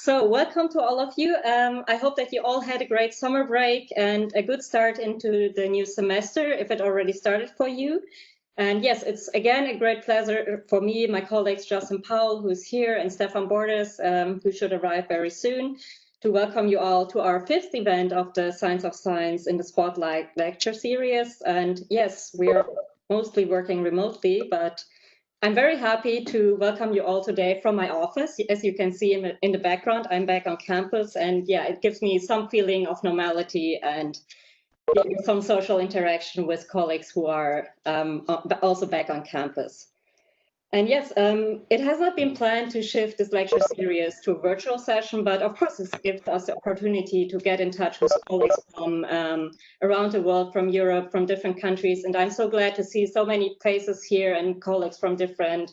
So welcome to all of you. I hope that you all had a great summer break and a good start into the new semester, if it already started for you. And yes, it's again a great pleasure for me, my colleagues Justin Powell, who's here, and Stefan Bordes, who should arrive very soon, to welcome you all to our 5th event of the Science of Science in the Spotlight lecture series. And yes, we are mostly working remotely, but I'm very happy to welcome you all today from my office. As you can see in the background, I'm back on campus, and yeah, it gives me some feeling of normality and some social interaction with colleagues who are also back on campus. And yes, it has not been planned to shift this lecture series to a virtual session, but of course this gives us the opportunity to get in touch with colleagues from around the world, from Europe, from different countries. And I'm so glad to see so many faces here and colleagues from different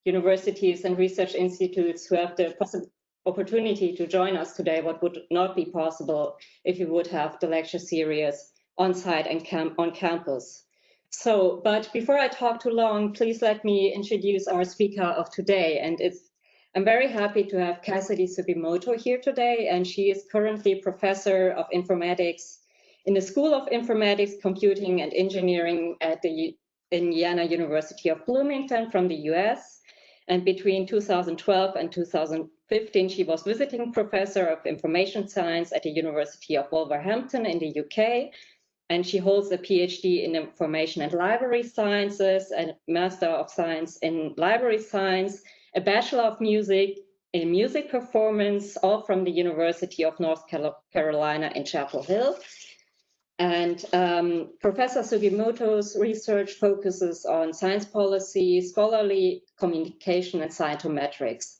universities and research institutes who have the opportunity to join us today, what would not be possible if you would have the lecture series on site and on campus. So, but before I talk too long, please let me introduce our speaker of today. And I'm very happy to have Cassidy Sugimoto here today. And she is currently professor of informatics in the School of Informatics, Computing and Engineering at the Indiana University of Bloomington from the US. And between 2012 and 2015, she was visiting professor of information science at the University of Wolverhampton in the UK. And she holds a PhD in Information and Library Sciences, a Master of Science in Library Science, a Bachelor of Music in Music Performance, all from the University of North Carolina in Chapel Hill. And Professor Sugimoto's research focuses on science policy, scholarly communication, and scientometrics.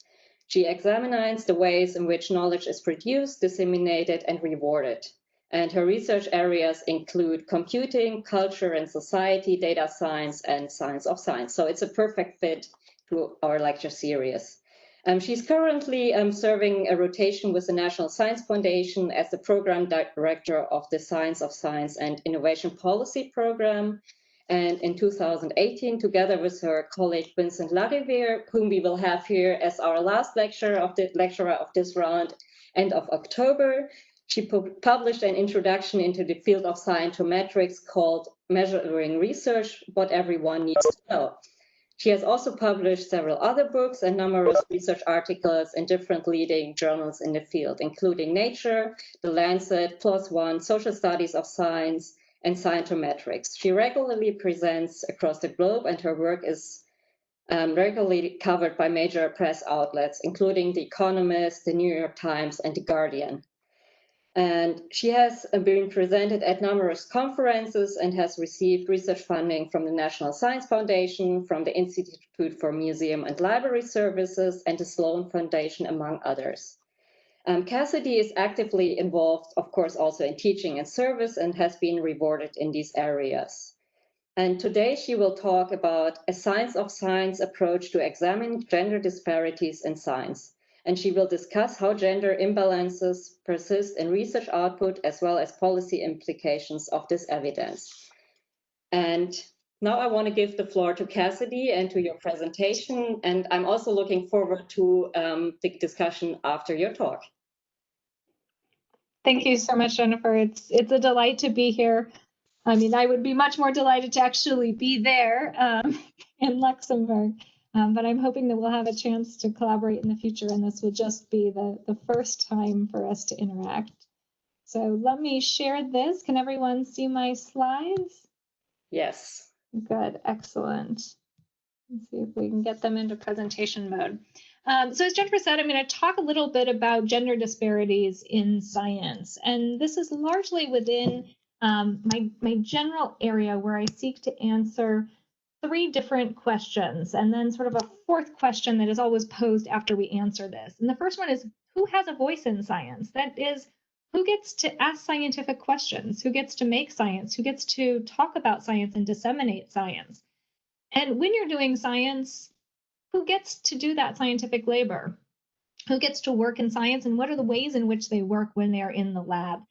She examines the ways in which knowledge is produced, disseminated, and rewarded. And her research areas include computing, culture and society, data science, and science of science. So it's a perfect fit to our lecture series. She's currently serving a rotation with the National Science Foundation as the program director of the Science of Science and Innovation Policy Program. And in 2018, together with her colleague Vincent Lariviere, whom we will have here as our last lecturer of this round, end of October, she published an introduction into the field of scientometrics called Measuring Research, What Everyone Needs to Know. She has also published several other books and numerous research articles in different leading journals in the field, including Nature, The Lancet, PLOS ONE, Social Studies of Science, and Scientometrics. She regularly presents across the globe, and her work is regularly covered by major press outlets, including The Economist, The New York Times, and The Guardian. And she has been presented at numerous conferences and has received research funding from the National Science Foundation, from the Institute for Museum and Library Services, and the Sloan Foundation, among others. Cassidy is actively involved, of course, also in teaching and service, and has been rewarded in these areas. And today she will talk about a science of science approach to examine gender disparities in science. And she will discuss how gender imbalances persist in research output, as well as policy implications of this evidence. And now I want to give the floor to Cassidy and to your presentation. And I'm also looking forward to the discussion after your talk. Thank you so much, Jennifer. It's a delight to be here. I mean, I would be much more delighted to actually be there in Luxembourg. But I'm hoping that we'll have a chance to collaborate in the future, and this will just be the first time for us to interact. So let me share this. Can everyone see my slides? Yes. Good, excellent. Let's see if we can get them into presentation mode. So as Jennifer said, I'm going to talk a little bit about gender disparities in science. And this is largely within my general area where I seek to answer 3 different questions, and then sort of a 4th question that is always posed after we answer this. And the first one is, who has a voice in science? That is, who gets to ask scientific questions? Who gets to make science? Who gets to talk about science and disseminate science? And when you're doing science, who gets to do that scientific labor? Who gets to work in science, and what are the ways in which they work when they are in the lab?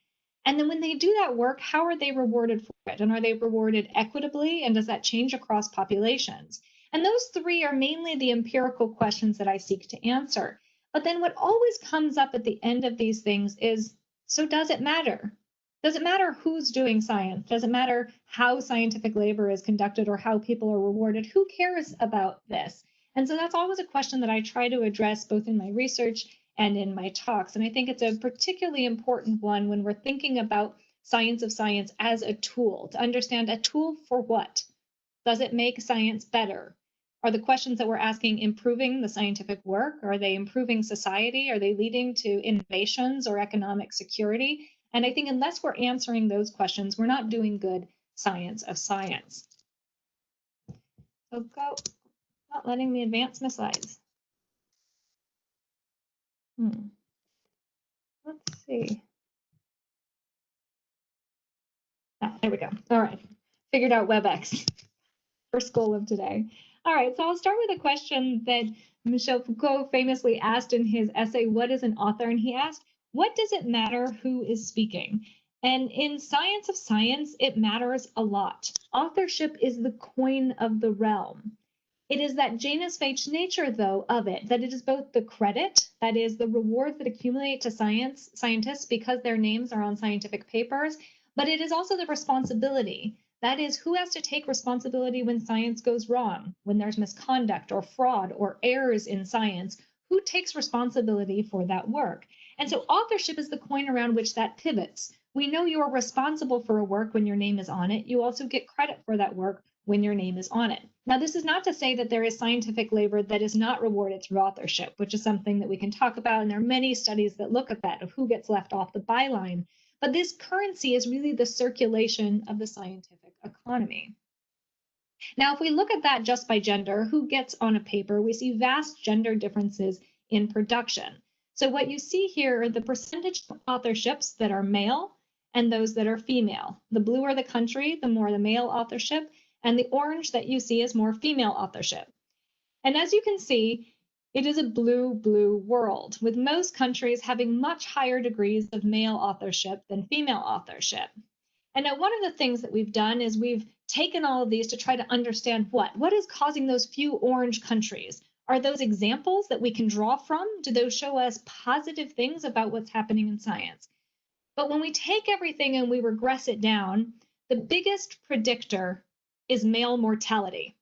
And then when they do that work, how are they rewarded for it? And are they rewarded equitably? And does that change across populations? And those 3 are mainly the empirical questions that I seek to answer. But then what always comes up at the end of these things is, so does it matter? Does it matter who's doing science? Does it matter how scientific labor is conducted or how people are rewarded? Who cares about this? And so that's always a question that I try to address both in my research and in my talks. And I think it's a particularly important one when we're thinking about science of science as a tool, to understand a tool for what? Does it make science better? Are the questions that we're asking improving the scientific work? Are they improving society? Are they leading to innovations or economic security? And I think unless we're answering those questions, we're not doing good science of science. So not letting me advance my slides. Let's see. There we go. All right, figured out WebEx. First goal of today. All right, so I'll start with a question that Michel Foucault famously asked in his essay, What is an Author? And he asked, what does it matter who is speaking? And in Science of Science, it matters a lot. Authorship is the coin of the realm. It is that Janus Veitch nature, though, of it, that it is both the credit, that is the rewards that accumulate to scientists because their names are on scientific papers, but it is also the responsibility. That is, who has to take responsibility when science goes wrong, when there's misconduct or fraud or errors in science? Who takes responsibility for that work? And so authorship is the coin around which that pivots. We know you're responsible for a work when your name is on it. You also get credit for that work when your name is on it. Now, this is not to say that there is scientific labor that is not rewarded through authorship, which is something that we can talk about. And there are many studies that look at that, of who gets left off the byline. But this currency is really the circulation of the scientific economy. Now, if we look at that just by gender, who gets on a paper, we see vast gender differences in production. So what you see here are the percentage of authorships that are male and those that are female. The bluer the country, the more the male authorship, and the orange that you see is more female authorship. And as you can see, it is a blue world, with most countries having much higher degrees of male authorship than female authorship. And now one of the things that we've done is we've taken all of these to try to understand what is causing those few orange countries. Are those examples that we can draw from? Do those show us positive things about what's happening in science? But when we take everything and we regress it down, the biggest predictor is male mortality.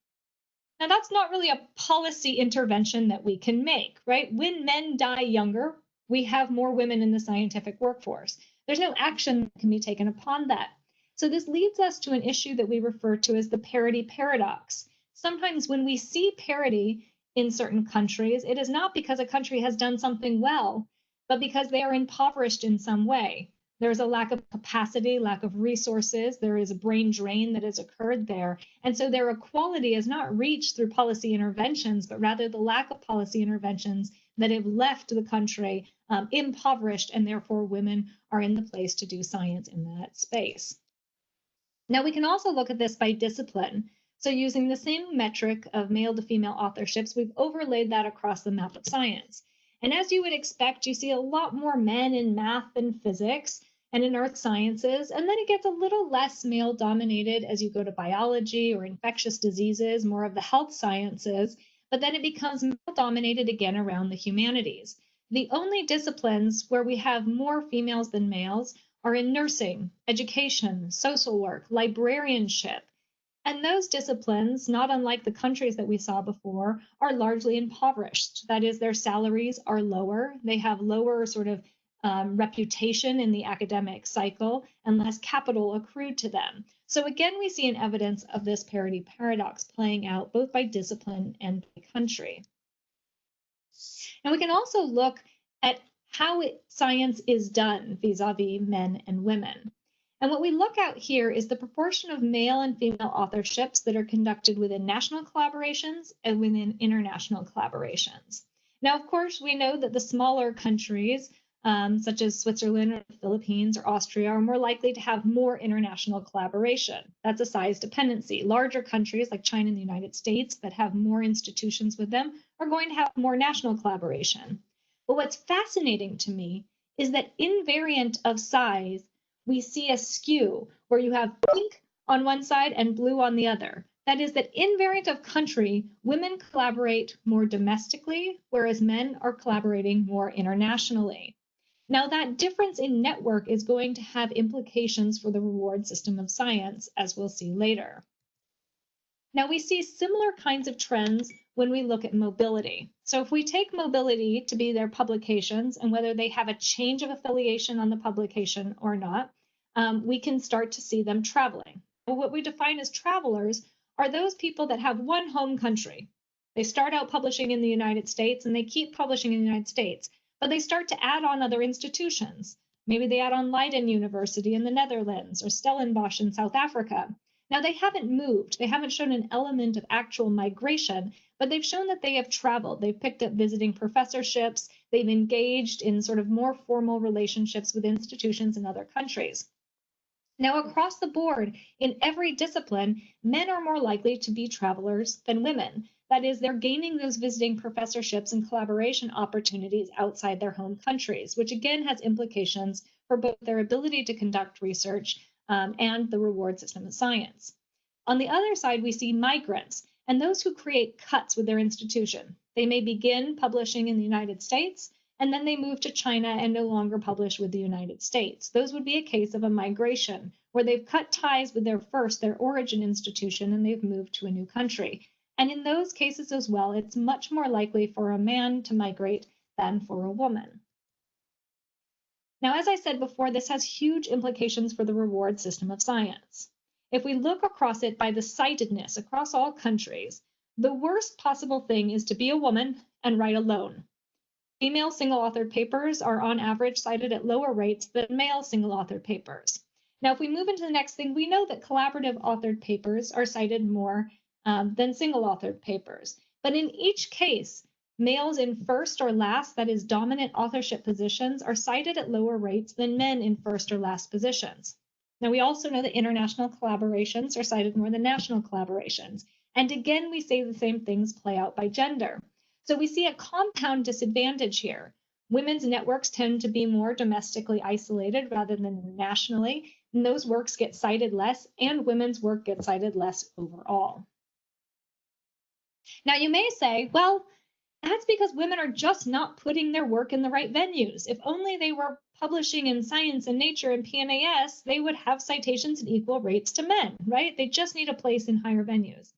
Now, that's not really a policy intervention that we can make, right? When men die younger, we have more women in the scientific workforce. There's no action that can be taken upon that. So this leads us to an issue that we refer to as the parity paradox. Sometimes when we see parity in certain countries, it is not because a country has done something well, but because they are impoverished in some way. There's a lack of capacity, lack of resources. There is a brain drain that has occurred there. And so their equality is not reached through policy interventions, but rather the lack of policy interventions that have left the country impoverished, and therefore women are in the place to do science in that space. Now, we can also look at this by discipline. So using the same metric of male to female authorships, we've overlaid that across the map of science. And as you would expect, you see a lot more men in math and physics and in earth sciences, and then it gets a little less male dominated as you go to biology or infectious diseases, more of the health sciences, but then it becomes male dominated again around the humanities. The only disciplines where we have more females than males are in nursing, education, social work, librarianship. And those disciplines, not unlike the countries that we saw before, are largely impoverished. That is, their salaries are lower. They have lower sort of reputation in the academic cycle and less capital accrued to them. So again, we see an evidence of this parity paradox playing out both by discipline and by country. And we can also look at how science is done vis-a-vis men and women. And what we look at here is the proportion of male and female authorships that are conducted within national collaborations and within international collaborations. Now, of course, we know that the smaller countries, such as Switzerland or the Philippines or Austria, are more likely to have more international collaboration. That's a size dependency. Larger countries like China and the United States that have more institutions with them are going to have more national collaboration. But what's fascinating to me is that invariant of size, we see a skew where you have pink on one side and blue on the other. That is that invariant of country, women collaborate more domestically, whereas men are collaborating more internationally. Now, that difference in network is going to have implications for the reward system of science, as we'll see later. Now, we see similar kinds of trends when we look at mobility. So if we take mobility to be their publications and whether they have a change of affiliation on the publication or not, we can start to see them traveling. What we define as travelers are those people that have one home country. They start out publishing in the United States and they keep publishing in the United States, but they start to add on other institutions. Maybe they add on Leiden University in the Netherlands or Stellenbosch in South Africa. Now, they haven't moved. They haven't shown an element of actual migration, but they've shown that they have traveled. They've picked up visiting professorships. They've engaged in sort of more formal relationships with institutions in other countries. Now, across the board, in every discipline, men are more likely to be travelers than women. That is, they're gaining those visiting professorships and collaboration opportunities outside their home countries, which again has implications for both their ability to conduct research and the reward system of science. On the other side, we see migrants and those who create cuts with their institution. They may begin publishing in the United States, and then they move to China and no longer publish with the United States. Those would be a case of a migration, where they've cut ties with their origin institution, and they've moved to a new country. And in those cases as well, it's much more likely for a man to migrate than for a woman. Now, as I said before, this has huge implications for the reward system of science. If we look across it by the citedness across all countries, the worst possible thing is to be a woman and write alone. Female single-authored papers are on average cited at lower rates than male single-authored papers. Now, if we move into the next thing, we know that collaborative authored papers are cited more than single-authored papers. But in each case, males in first or last, that is dominant authorship positions, are cited at lower rates than men in first or last positions. Now, we also know that international collaborations are cited more than national collaborations. And again, we see the same things play out by gender. So we see a compound disadvantage here. Women's networks tend to be more domestically isolated rather than nationally, and those works get cited less, and women's work gets cited less overall. Now, you may say, well, that's because women are just not putting their work in the right venues. If only they were publishing in Science and Nature and PNAS, they would have citations at equal rates to men, right? They just need a place in higher venues.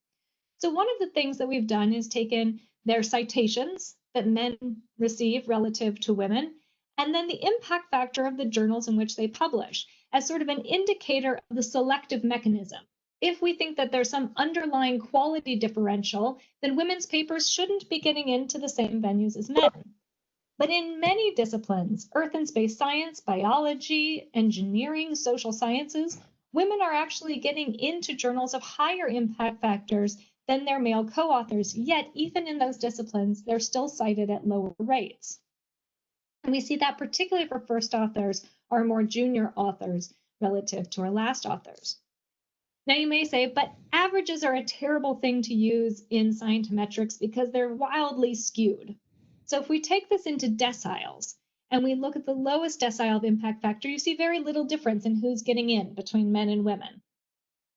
So one of the things that we've done is taken their citations that men receive relative to women, and then the impact factor of the journals in which they publish as sort of an indicator of the selective mechanism. If we think that there's some underlying quality differential, then women's papers shouldn't be getting into the same venues as men. But in many disciplines, earth and space science, biology, engineering, social sciences, women are actually getting into journals of higher impact factors than their male co-authors, yet even in those disciplines, they're still cited at lower rates. And we see that particularly for first authors or more junior authors relative to our last authors. Now you may say, but averages are a terrible thing to use in Scientometrics because they're wildly skewed. So if we take this into deciles and we look at the lowest decile of impact factor, you see very little difference in who's getting in between men and women.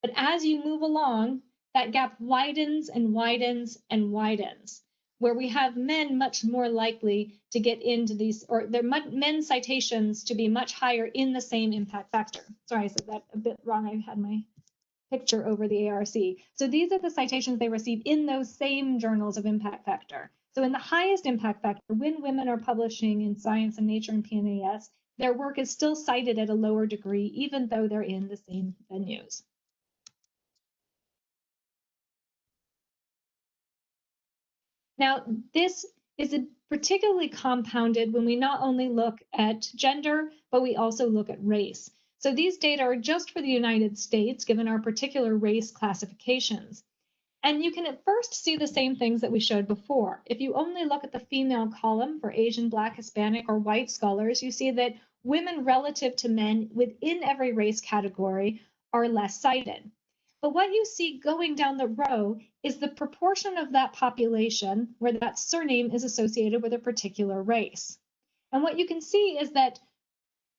But as you move along, that gap widens and widens and widens, where we have men much more likely to get into these, or men's citations to be much higher in the same impact factor. Sorry, I said that a bit wrong. I had my picture over the ARC. So these are the citations they receive in those same journals of impact factor. So in the highest impact factor, when women are publishing in Science and Nature and PNAS, their work is still cited at a lower degree, even though they're in the same venues. Now, this is particularly compounded when we not only look at gender, but we also look at race. So these data are just for the United States, given our particular race classifications. And you can at first see the same things that we showed before. If you only look at the female column for Asian, Black, Hispanic, or white scholars, you see that women relative to men within every race category are less cited. But what you see going down the row is the proportion of that population where that surname is associated with a particular race. And what you can see is that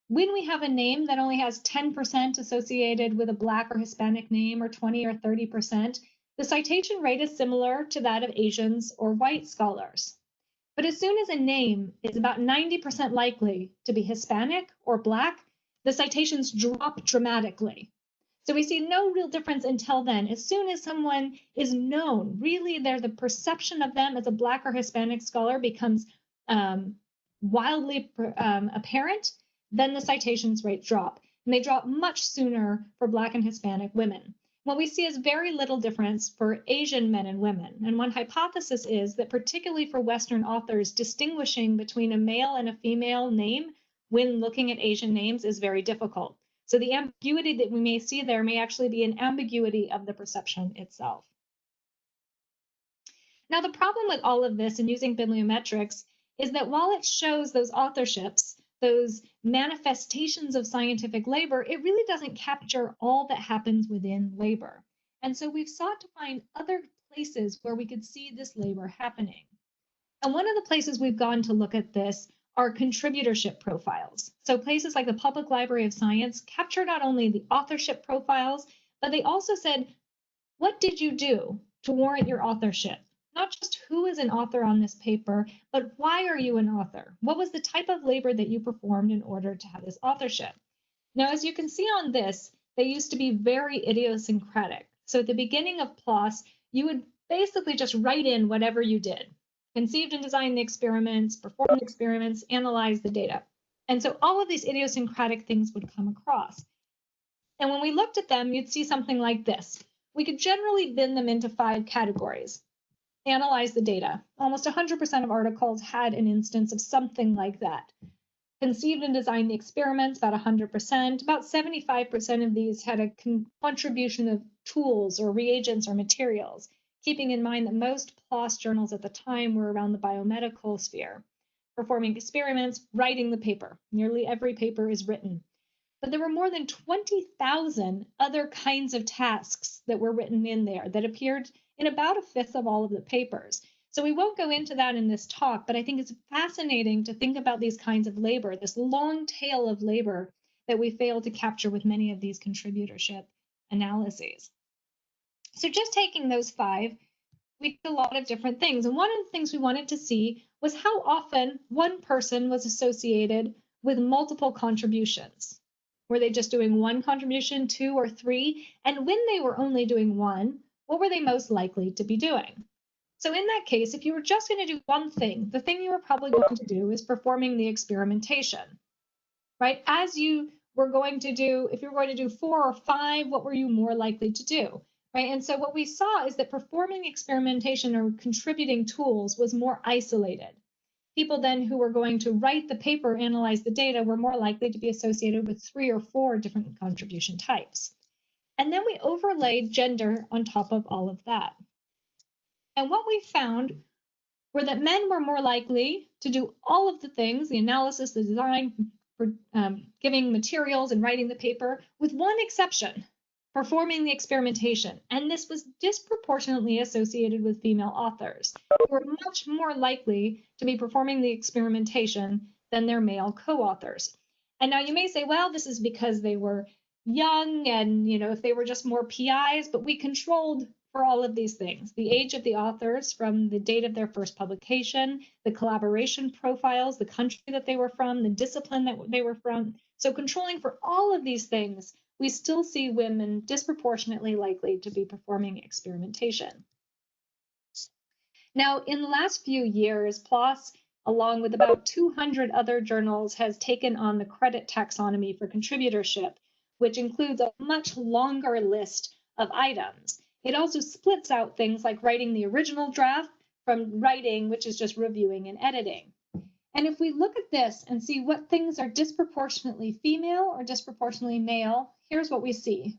when we have a name that only has 10% associated with a Black or Hispanic name, or 20 or 30%, the citation rate is similar to that of Asians or white scholars. But as soon as a name is about 90% likely to be Hispanic or Black, the citations drop dramatically. So we see no real difference until then. As soon as someone is known, really the perception of them as a Black or Hispanic scholar becomes wildly apparent, then the citations rate drop. And they drop much sooner for Black and Hispanic women. What we see is very little difference for Asian men and women. And one hypothesis is that particularly for Western authors, distinguishing between a male and a female name when looking at Asian names is very difficult. So the ambiguity that we may see there may actually be an ambiguity of the perception itself. Now, the problem with all of this and using bibliometrics is that while it shows those authorships, those manifestations of scientific labor, it really doesn't capture all that happens within labor. And so we've sought to find other places where we could see this labor happening. And one of the places we've gone to look at this are contributorship profiles. So places like the Public Library of Science capture not only the authorship profiles, but they also said, what did you do to warrant your authorship? Not just who is an author on this paper, but why are you an author? What was the type of labor that you performed in order to have this authorship? Now, as you can see on this, they used to be very idiosyncratic. So at the beginning of PLOS, you would basically just write in whatever you did. Conceived and designed the experiments, performed the experiments, analyzed the data. And so all of these idiosyncratic things would come across. And when we looked at them, you'd see something like this. We could generally bin them into 5 categories. Analyze the data. Almost 100% of articles had an instance of something like that. Conceived and designed the experiments, about 100%. About 75% of these had a contribution of tools or reagents or materials, keeping in mind that most PLOS journals at the time were around the biomedical sphere. Performing experiments, writing the paper. Nearly every paper is written. But there were more than 20,000 other kinds of tasks that were written in there that appeared in about 1/5 of all of the papers. So we won't go into that in this talk, but I think it's fascinating to think about these kinds of labor, this long tail of labor that we fail to capture with many of these contributorship analyses. So just taking those 5, we did a lot of different things. And one of the things we wanted to see was how often one person was associated with multiple contributions. Were they just doing 1 contribution, 2 or 3? And when they were only doing 1, what were they most likely to be doing? So in that case, if you were just going to do one thing, the thing you were probably going to do is performing the experimentation, right? As you were going to do, if you were going to do 4 or 5, what were you more likely to do, right? And so what we saw is that performing experimentation or contributing tools was more isolated. People then who were going to write the paper, analyze the data, were more likely to be associated with 3 or 4 different contribution types. And then we overlaid gender on top of all of that. And what we found were that men were more likely to do all of the things, the analysis, the design, giving materials and writing the paper, with one exception, performing the experimentation. And this was disproportionately associated with female authors, who were much more likely to be performing the experimentation than their male co-authors. And now you may say, well, this is because they were young and, if they were just more PIs, but we controlled for all of these things: the age of the authors from the date of their first publication, the collaboration profiles, the country that they were from, the discipline that they were from. So controlling for all of these things, we still see women disproportionately likely to be performing experimentation. Now, in the last few years, PLOS, along with about 200 other journals, has taken on the credit taxonomy for contributorship, which includes a much longer list of items. It also splits out things like writing the original draft from writing, which is just reviewing and editing. And if we look at this and see what things are disproportionately female or disproportionately male, here's what we see.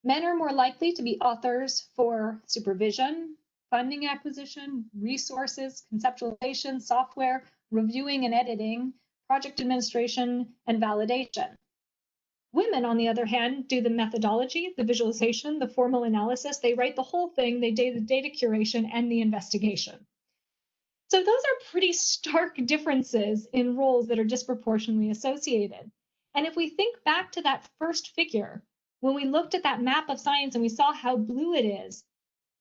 Men are more likely to be authors for supervision, funding acquisition, resources, conceptualization, software, reviewing and editing, project administration, and validation. Women, on the other hand, do the methodology, the visualization, the formal analysis. They write the whole thing. They do the data curation and the investigation. So those are pretty stark differences in roles that are disproportionately associated. And if we think back to that first figure, when we looked at that map of science and we saw how blue it is,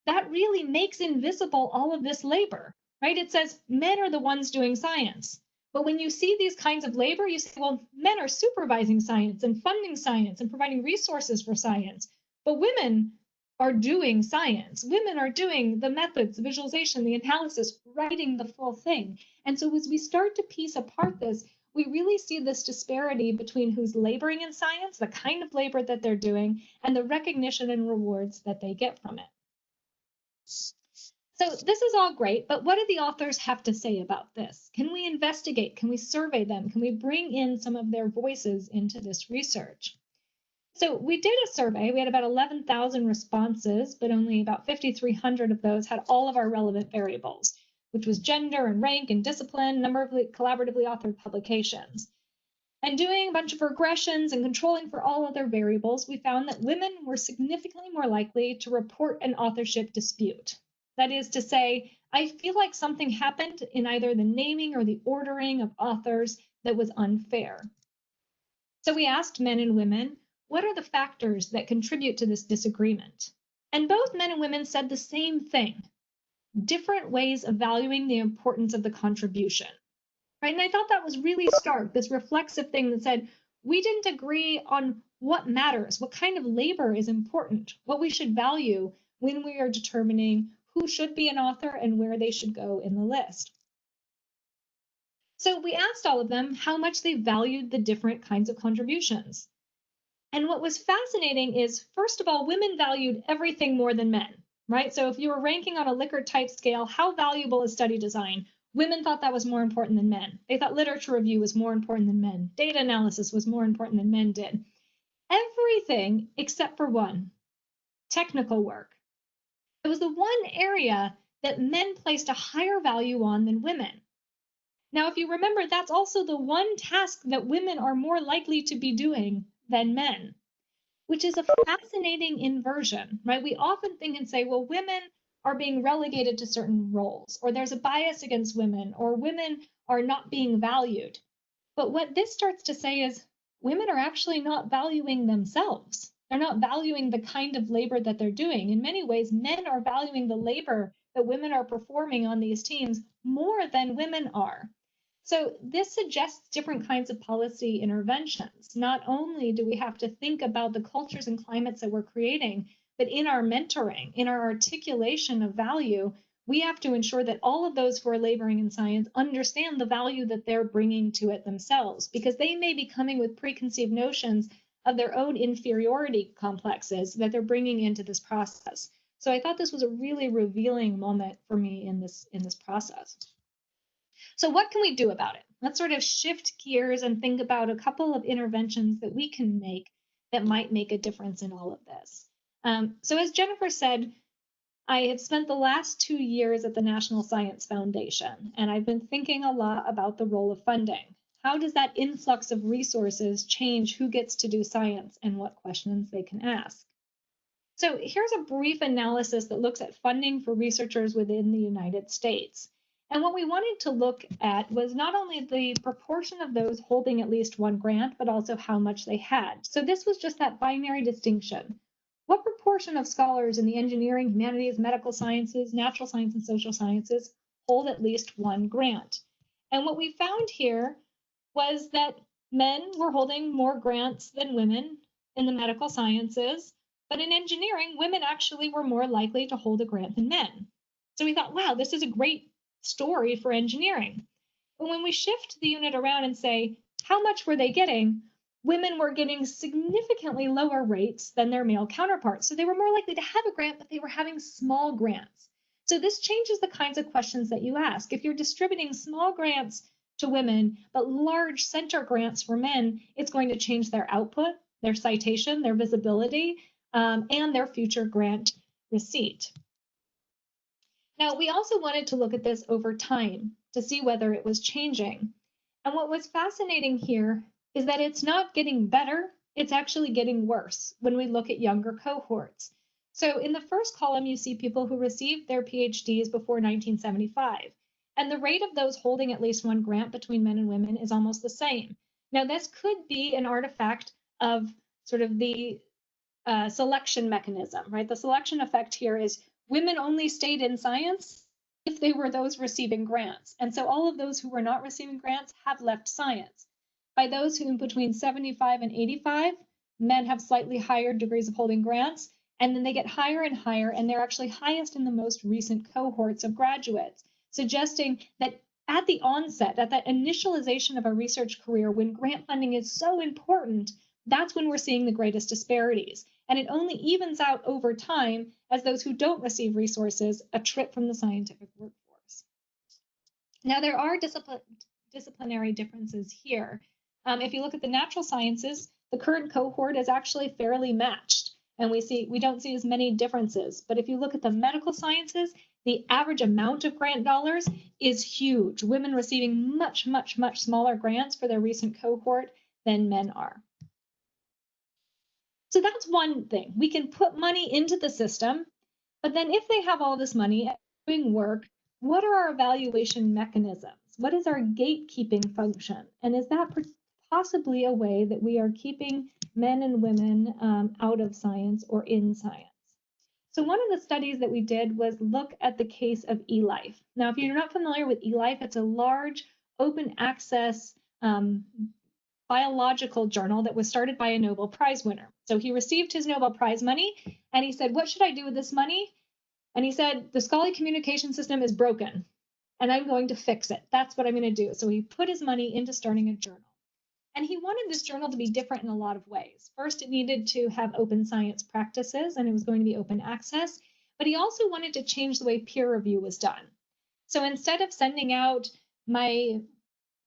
that really makes invisible all of this labor, right? It says men are the ones doing science. But when you see these kinds of labor, you say, well, men are supervising science and funding science and providing resources for science. But women are doing science. Women are doing the methods, the visualization, the analysis, writing the full thing. And so as we start to piece apart this, we really see this disparity between who's laboring in science, the kind of labor that they're doing, and the recognition and rewards that they get from it. So this is all great, but what do the authors have to say about this? Can we investigate? Can we survey them? Can we bring in some of their voices into this research? So we did a survey. We had about 11,000 responses, but only about 5,300 of those had all of our relevant variables, which was gender and rank and discipline, number of collaboratively authored publications. And doing a bunch of regressions and controlling for all other variables, we found that women were significantly more likely to report an authorship dispute. That is to say, I feel like something happened in either the naming or the ordering of authors that was unfair. So we asked men and women, what are the factors that contribute to this disagreement? And both men and women said the same thing, different ways of valuing the importance of the contribution. Right? And I thought that was really stark, this reflexive thing that said, we didn't agree on what matters, what kind of labor is important, what we should value when we are determining who should be an author and where they should go in the list. So we asked all of them how much they valued the different kinds of contributions. And what was fascinating is, first of all, women valued everything more than men, right? So if you were ranking on a Likert type scale, how valuable is study design? Women thought that was more important than men. They thought literature review was more important than men. Data analysis was more important than men did. Everything except for one, technical work. It was the one area that men placed a higher value on than women. Now, if you remember, that's also the one task that women are more likely to be doing than men, which is a fascinating inversion, right? We often think and say, well, women are being relegated to certain roles, or there's a bias against women, or women are not being valued. But what this starts to say is women are actually not valuing themselves. They're not valuing the kind of labor that they're doing. In many ways, men are valuing the labor that women are performing on these teams more than women are. So this suggests different kinds of policy interventions. Not only do we have to think about the cultures and climates that we're creating, but in our mentoring, in our articulation of value, we have to ensure that all of those who are laboring in science understand the value that they're bringing to it themselves, because they may be coming with preconceived notions of their own inferiority complexes that they're bringing into this process. So I thought this was a really revealing moment for me in this process. So what can we do about it? Let's sort of shift gears and think about a couple of interventions that we can make that might make a difference in all of this. So as Jennifer said, I have spent the last 2 years at the National Science Foundation, and I've been thinking a lot about the role of funding. How does that influx of resources change who gets to do science and what questions they can ask? So here's a brief analysis that looks at funding for researchers within the United States. And what we wanted to look at was not only the proportion of those holding at least one grant, but also how much they had. So this was just that binary distinction. What proportion of scholars in the engineering, humanities, medical sciences, natural science, and social sciences hold at least one grant? And what we found here was that men were holding more grants than women in the medical sciences, but in engineering, women actually were more likely to hold a grant than men. So we thought, wow, this is a great story for engineering. But when we shift the unit around and say, how much were they getting? Women were getting significantly lower rates than their male counterparts. So they were more likely to have a grant, but they were having small grants. So this changes the kinds of questions that you ask. If you're distributing small grants to women, but large center grants for men, it's going to change their output, their citation, their visibility, and their future grant receipt. Now, we also wanted to look at this over time to see whether it was changing. And what was fascinating here is that it's not getting better, it's actually getting worse when we look at younger cohorts. So in the first column, you see people who received their PhDs before 1975. And the rate of those holding at least one grant between men and women is almost the same. Now, this could be an artifact of sort of the selection mechanism, right? The selection effect here is women only stayed in science if they were those receiving grants. And so all of those who were not receiving grants have left science. By those who in between 75 and 85, men have slightly higher degrees of holding grants, and then they get higher and higher, and they're actually highest in the most recent cohorts of graduates, suggesting that at the onset, at that initialization of a research career, when grant funding is so important, that's when we're seeing the greatest disparities. And it only evens out over time as those who don't receive resources trip from the scientific workforce. Now, there are disciplinary differences here. If you look at the natural sciences, the current cohort is actually fairly matched, and we don't see as many differences. But if you look at the medical sciences, the average amount of grant dollars is huge. Women receiving much, much, much smaller grants for their recent cohort than men are. So that's one thing. We can put money into the system, but then if they have all this money and doing work, what are our evaluation mechanisms? What is our gatekeeping function? And is that possibly a way that we are keeping men and women out of science or in science? So one of the studies that we did was look at the case of eLife. Now, if you're not familiar with eLife, it's a large open access biological journal that was started by a Nobel Prize winner. So he received his Nobel Prize money and he said, what should I do with this money? And he said, the scholarly communication system is broken and I'm going to fix it. That's what I'm going to do. So he put his money into starting a journal. And he wanted this journal to be different in a lot of ways. First, it needed to have open science practices and it was going to be open access, but he also wanted to change the way peer review was done. So instead of sending out my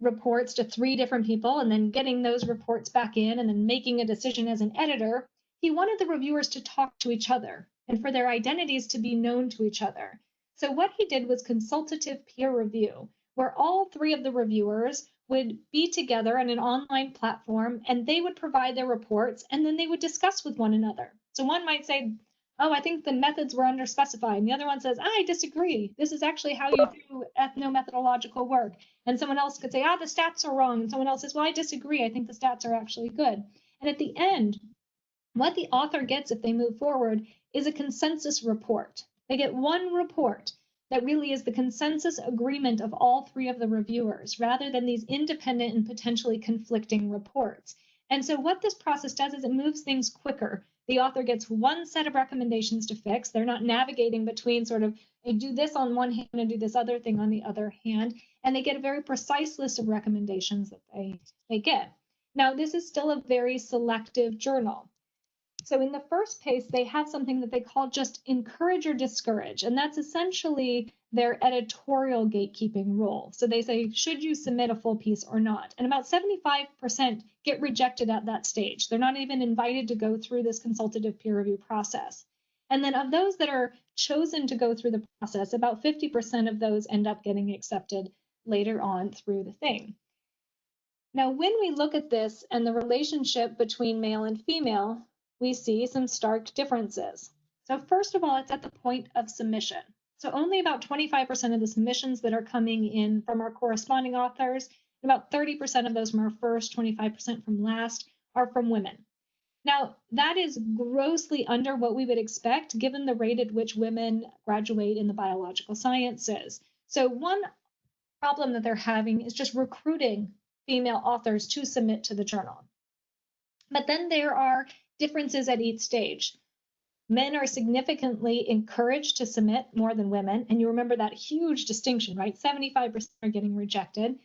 reports to 3 different people and then getting those reports back in and then making a decision as an editor, he wanted the reviewers to talk to each other and for their identities to be known to each other. So what he did was consultative peer review, where all 3 of the reviewers would be together on an online platform and they would provide their reports and then they would discuss with one another. So one might say, oh, I think the methods were underspecified. And the other one says, I disagree. This is actually how you do ethnomethodological work. And someone else could say, the stats are wrong. And someone else says, well, I disagree. I think the stats are actually good. And at the end, what the author gets if they move forward is a consensus report. They get one report that really is the consensus agreement of all 3 of the reviewers, rather than these independent and potentially conflicting reports. And so what this process does is it moves things quicker. The author gets one set of recommendations to fix. They're not navigating between sort of, I do this on one hand and do this other thing on the other hand. And they get a very precise list of recommendations that they get. Now, this is still a very selective journal. So in the first case, they have something that they call just encourage or discourage. And that's essentially their editorial gatekeeping role. So they say, should you submit a full piece or not? And about 75% get rejected at that stage. They're not even invited to go through this consultative peer review process. And then of those that are chosen to go through the process, about 50% of those end up getting accepted later on through the thing. Now, when we look at this and the relationship between male and female, we see some stark differences. So first of all, it's at the point of submission. So only about 25% of the submissions that are coming in from our corresponding authors, about 30% of those from our first, 25% from last, are from women. Now, that is grossly under what we would expect given the rate at which women graduate in the biological sciences. So one problem that they're having is just recruiting female authors to submit to the journal. But then there are differences at each stage. Men are significantly encouraged to submit more than women. And you remember that huge distinction, right? 75% are getting rejected.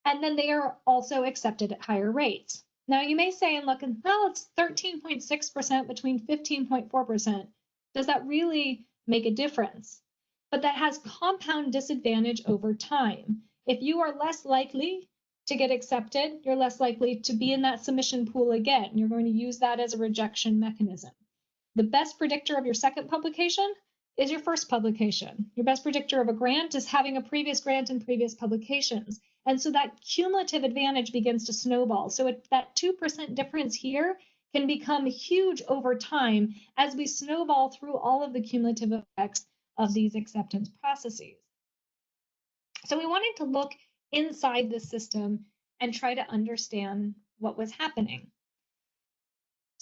And then they are also accepted at higher rates. Now you may say and look, well, it's 13.6% between 15.4%. Does that really make a difference? But that has compound disadvantage over time. If you are less likely to get accepted, you're less likely to be in that submission pool again. You're going to use that as a rejection mechanism. The best predictor of your second publication is your first publication. Your best predictor of a grant is having a previous grant and previous publications. And so that cumulative advantage begins to snowball. So that 2% difference here can become huge over time as we snowball through all of the cumulative effects of these acceptance processes. So we wanted to look inside the system and try to understand what was happening.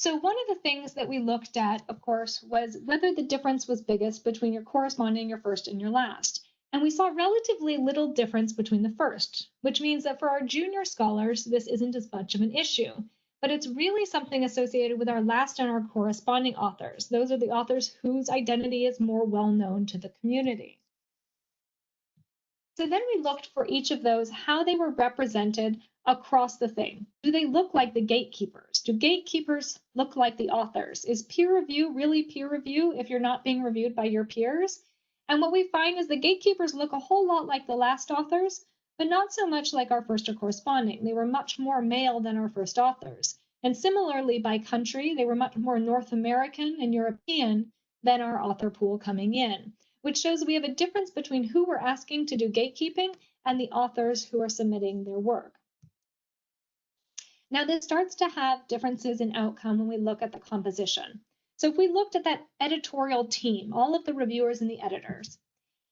So one of the things that we looked at, of course, was whether the difference was biggest between your corresponding, your first, and your last. And we saw relatively little difference between the first, which means that for our junior scholars, this isn't as much of an issue. But it's really something associated with our last and our corresponding authors. Those are the authors whose identity is more well known to the community. So then we looked for each of those, how they were represented across the thing. Do they look like the gatekeepers? Do gatekeepers look like the authors? Is peer review really peer review if you're not being reviewed by your peers? And what we find is the gatekeepers look a whole lot like the last authors, but not so much like our first or corresponding. They were much more male than our first authors. And similarly, by country, they were much more North American and European than our author pool coming in, which shows we have a difference between who we're asking to do gatekeeping and the authors who are submitting their work. Now, this starts to have differences in outcome when we look at the composition. So if we looked at that editorial team, all of the reviewers and the editors,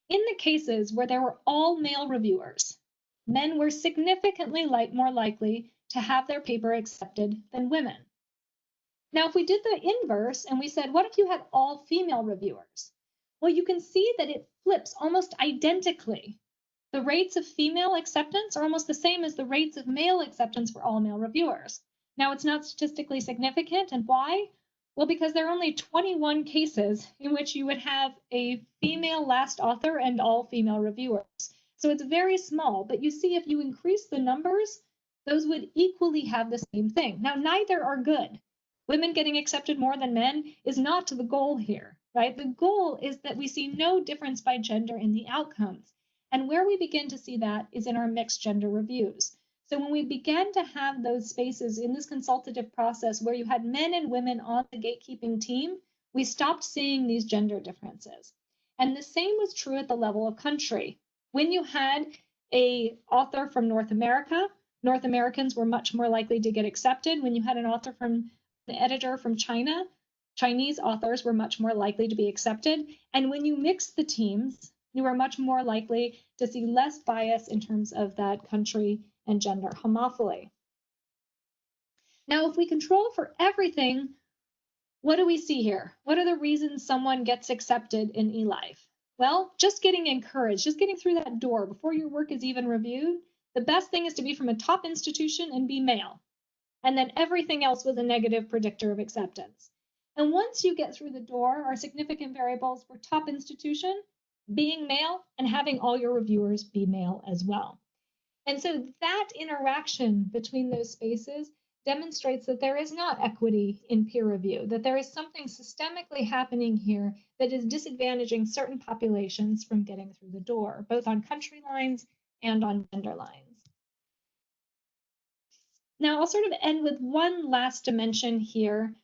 in the cases where there were all male reviewers, men were significantly more likely to have their paper accepted than women. Now, if we did the inverse and we said, what if you had all female reviewers? Well, you can see that it flips almost identically. The rates of female acceptance are almost the same as the rates of male acceptance for all male reviewers. Now, it's not statistically significant, and why? Well, because there are only 21 cases in which you would have a female last author and all female reviewers. So it's very small, but you see if you increase the numbers, those would equally have the same thing. Now, neither are good. Women getting accepted more than men is not the goal here, right? The goal is that we see no difference by gender in the outcomes. And where we begin to see that is in our mixed gender reviews. So when we began to have those spaces in this consultative process where you had men and women on the gatekeeping team, we stopped seeing these gender differences. And the same was true at the level of country. When you had an author from North America, North Americans were much more likely to get accepted. When you had an author from the editor from China, Chinese authors were much more likely to be accepted. And when you mix the teams, you are much more likely to see less bias in terms of that country and gender homophily. Now, if we control for everything, what do we see here? What are the reasons someone gets accepted in eLife? Well, just getting encouraged, just getting through that door before your work is even reviewed, the best thing is to be from a top institution and be male. And then everything else was a negative predictor of acceptance. And once you get through the door, our significant variables were top institution, being male, and having all your reviewers be male as well. And so that interaction between those spaces demonstrates that there is not equity in peer review, that there is something systemically happening here that is disadvantaging certain populations from getting through the door, both on country lines and on gender lines. Now, I'll sort of end with one last dimension here,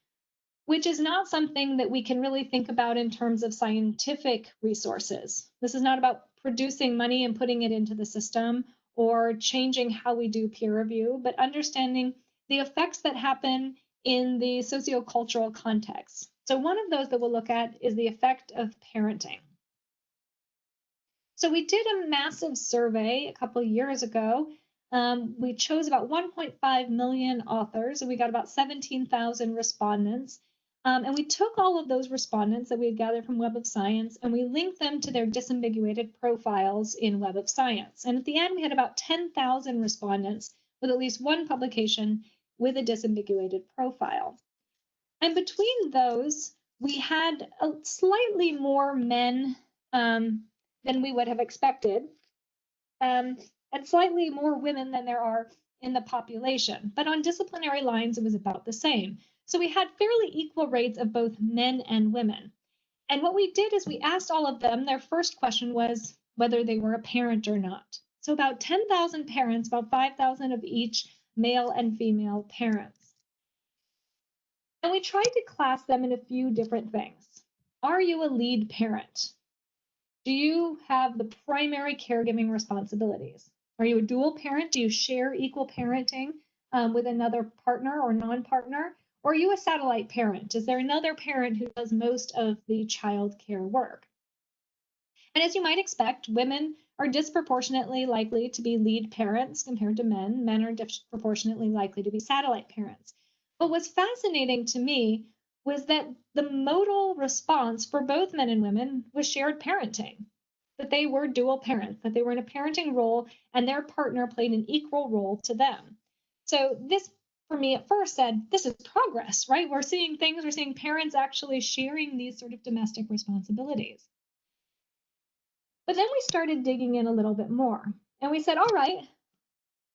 which is not something that we can really think about in terms of scientific resources. This is not about producing money and putting it into the system or changing how we do peer review, but understanding the effects that happen in the sociocultural context. So one of those that we'll look at is the effect of parenting. So we did a massive survey a couple of years ago. We chose about 1.5 million authors, and we got about 17,000 respondents. And we took all of those respondents that we had gathered from Web of Science, and we linked them to their disambiguated profiles in Web of Science. And at the end, we had about 10,000 respondents with at least one publication with a disambiguated profile. And between those, we had slightly more men than we would have expected, and slightly more women than there are in the population. But on disciplinary lines, it was about the same. So we had fairly equal rates of both men and women. And what we did is we asked all of them, their first question was whether they were a parent or not. So about 10,000 parents, about 5,000 of each male and female parents. And we tried to class them in a few different things. Are you a lead parent? Do you have the primary caregiving responsibilities? Are you a dual parent? Do you share equal parenting with another partner or non-partner? Or are you a satellite parent? Is there another parent who does most of the child care work? And as you might expect, women are disproportionately likely to be lead parents compared to men. Men are disproportionately likely to be satellite parents. What was fascinating to me was that the modal response for both men and women was shared parenting, that they were dual parents, that they were in a parenting role and their partner played an equal role to them. So this, for me at first said, this is progress, right? We're seeing parents actually sharing these sort of domestic responsibilities. But then we started digging in a little bit more and we said, all right,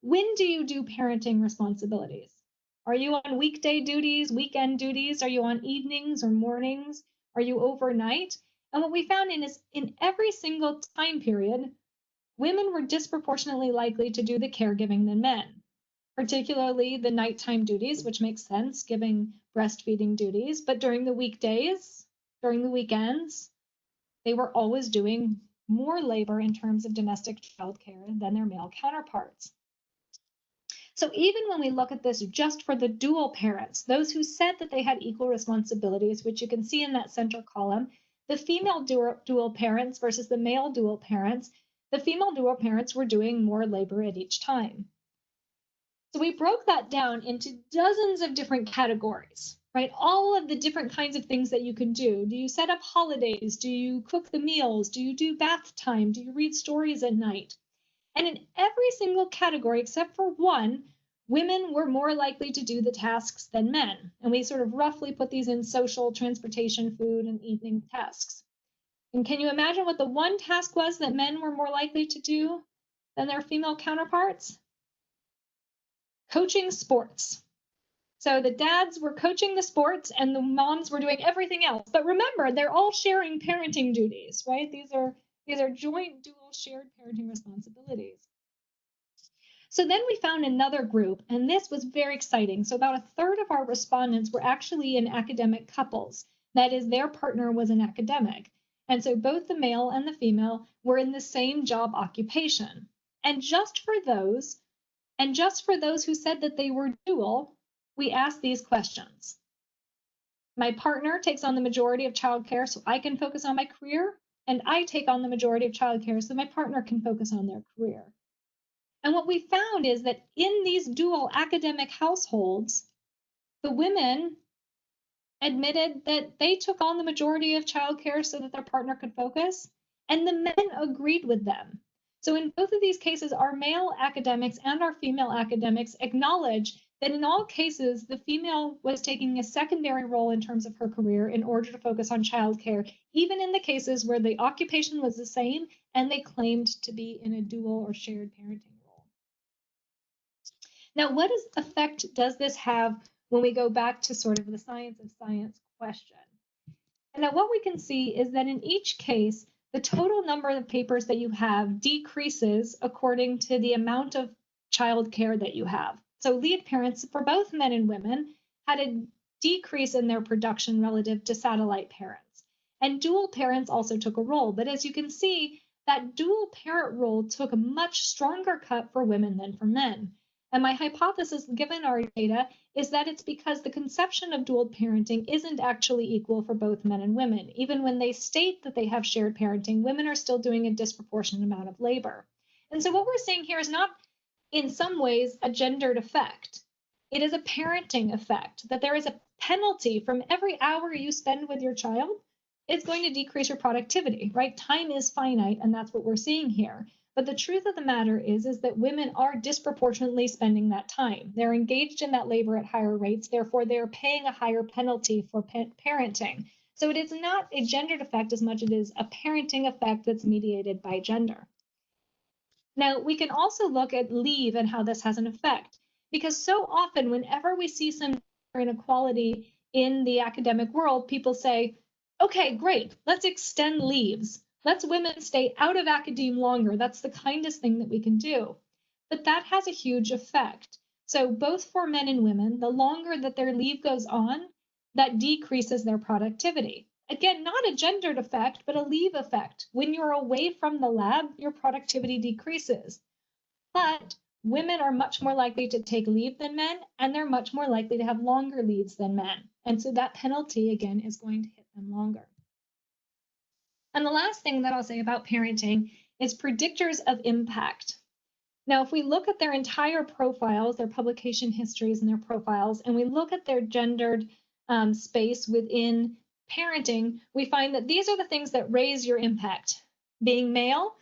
when do you do parenting responsibilities? Are you on weekday duties, weekend duties? Are you on evenings or mornings? Are you overnight? And what we found is in every single time period, women were disproportionately likely to do the caregiving than men, particularly the nighttime duties, which makes sense given breastfeeding duties. But during the weekdays, during the weekends, they were always doing more labor in terms of domestic childcare than their male counterparts. So even when we look at this just for the dual parents, those who said that they had equal responsibilities, which you can see in that center column, the female dual parents versus the male dual parents, the female dual parents were doing more labor at each time. So we broke that down into dozens of different categories, right? All of the different kinds of things that you can do. Do you set up holidays? Do you cook the meals? Do you do bath time? Do you read stories at night? And in every single category except for one, women were more likely to do the tasks than men. And we sort of roughly put these in social, transportation, food, and evening tasks. And can you imagine what the one task was that men were more likely to do than their female counterparts? Coaching sports. So the dads were coaching the sports and the moms were doing everything else. But remember, they're all sharing parenting duties, right? These are joint dual shared parenting responsibilities. So then we found another group, and this was very exciting. So about a third of our respondents were actually in academic couples. That is, their partner was an academic. And so both the male and the female were in the same job occupation. And just for those who said that they were dual, we asked these questions. My partner takes on the majority of childcare so I can focus on my career, and I take on the majority of childcare so my partner can focus on their career. And what we found is that in these dual academic households, the women admitted that they took on the majority of childcare so that their partner could focus, and the men agreed with them. So in both of these cases, our male academics and our female academics acknowledge that in all cases, the female was taking a secondary role in terms of her career in order to focus on childcare, even in the cases where the occupation was the same and they claimed to be in a dual or shared parenting role. Now, what effect does this have when we go back to sort of the science of science question? And now what we can see is that in each case, the total number of papers that you have decreases according to the amount of childcare that you have. So lead parents for both men and women had a decrease in their production relative to satellite parents. And dual parents also took a role. But as you can see, that dual parent role took a much stronger cut for women than for men. And my hypothesis, given our data, is that it's because the conception of dual parenting isn't actually equal for both men and women. Even when they state that they have shared parenting, women are still doing a disproportionate amount of labor. And so what we're seeing here is not, in some ways, a gendered effect. It is a parenting effect, that there is a penalty from every hour you spend with your child. It's going to decrease your productivity, right? Time is finite, and that's what we're seeing here. But the truth of the matter is that women are disproportionately spending that time. They're engaged in that labor at higher rates, therefore they're paying a higher penalty for parenting. So it is not a gendered effect as much as it is a parenting effect that's mediated by gender. Now, we can also look at leave and how this has an effect, because so often whenever we see some inequality in the academic world, people say, okay, great, let's extend leaves. Let's women stay out of academe longer. That's the kindest thing that we can do. But that has a huge effect. So both for men and women, the longer that their leave goes on, that decreases their productivity. Again, not a gendered effect, but a leave effect. When you're away from the lab, your productivity decreases. But women are much more likely to take leave than men, and they're much more likely to have longer leaves than men. And so that penalty, again, is going to hit them longer. And the last thing that I'll say about parenting is predictors of impact. Now, if we look at their entire profiles, their publication histories and their profiles, and we look at their gendered space within parenting, we find that these are the things that raise your impact. Being male,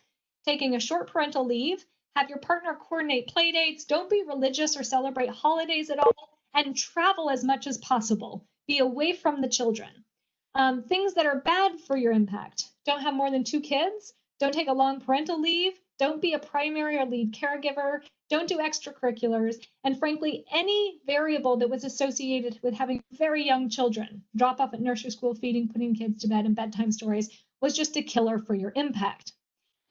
taking a short parental leave, have your partner coordinate play dates, don't be religious or celebrate holidays at all, and travel as much as possible. Be away from the children. Things that are bad for your impact. Don't have more than 2 kids. Don't take a long parental leave. Don't be a primary or lead caregiver. Don't do extracurriculars. And frankly, any variable that was associated with having very young children, drop off at nursery school, feeding, putting kids to bed, and bedtime stories, was just a killer for your impact.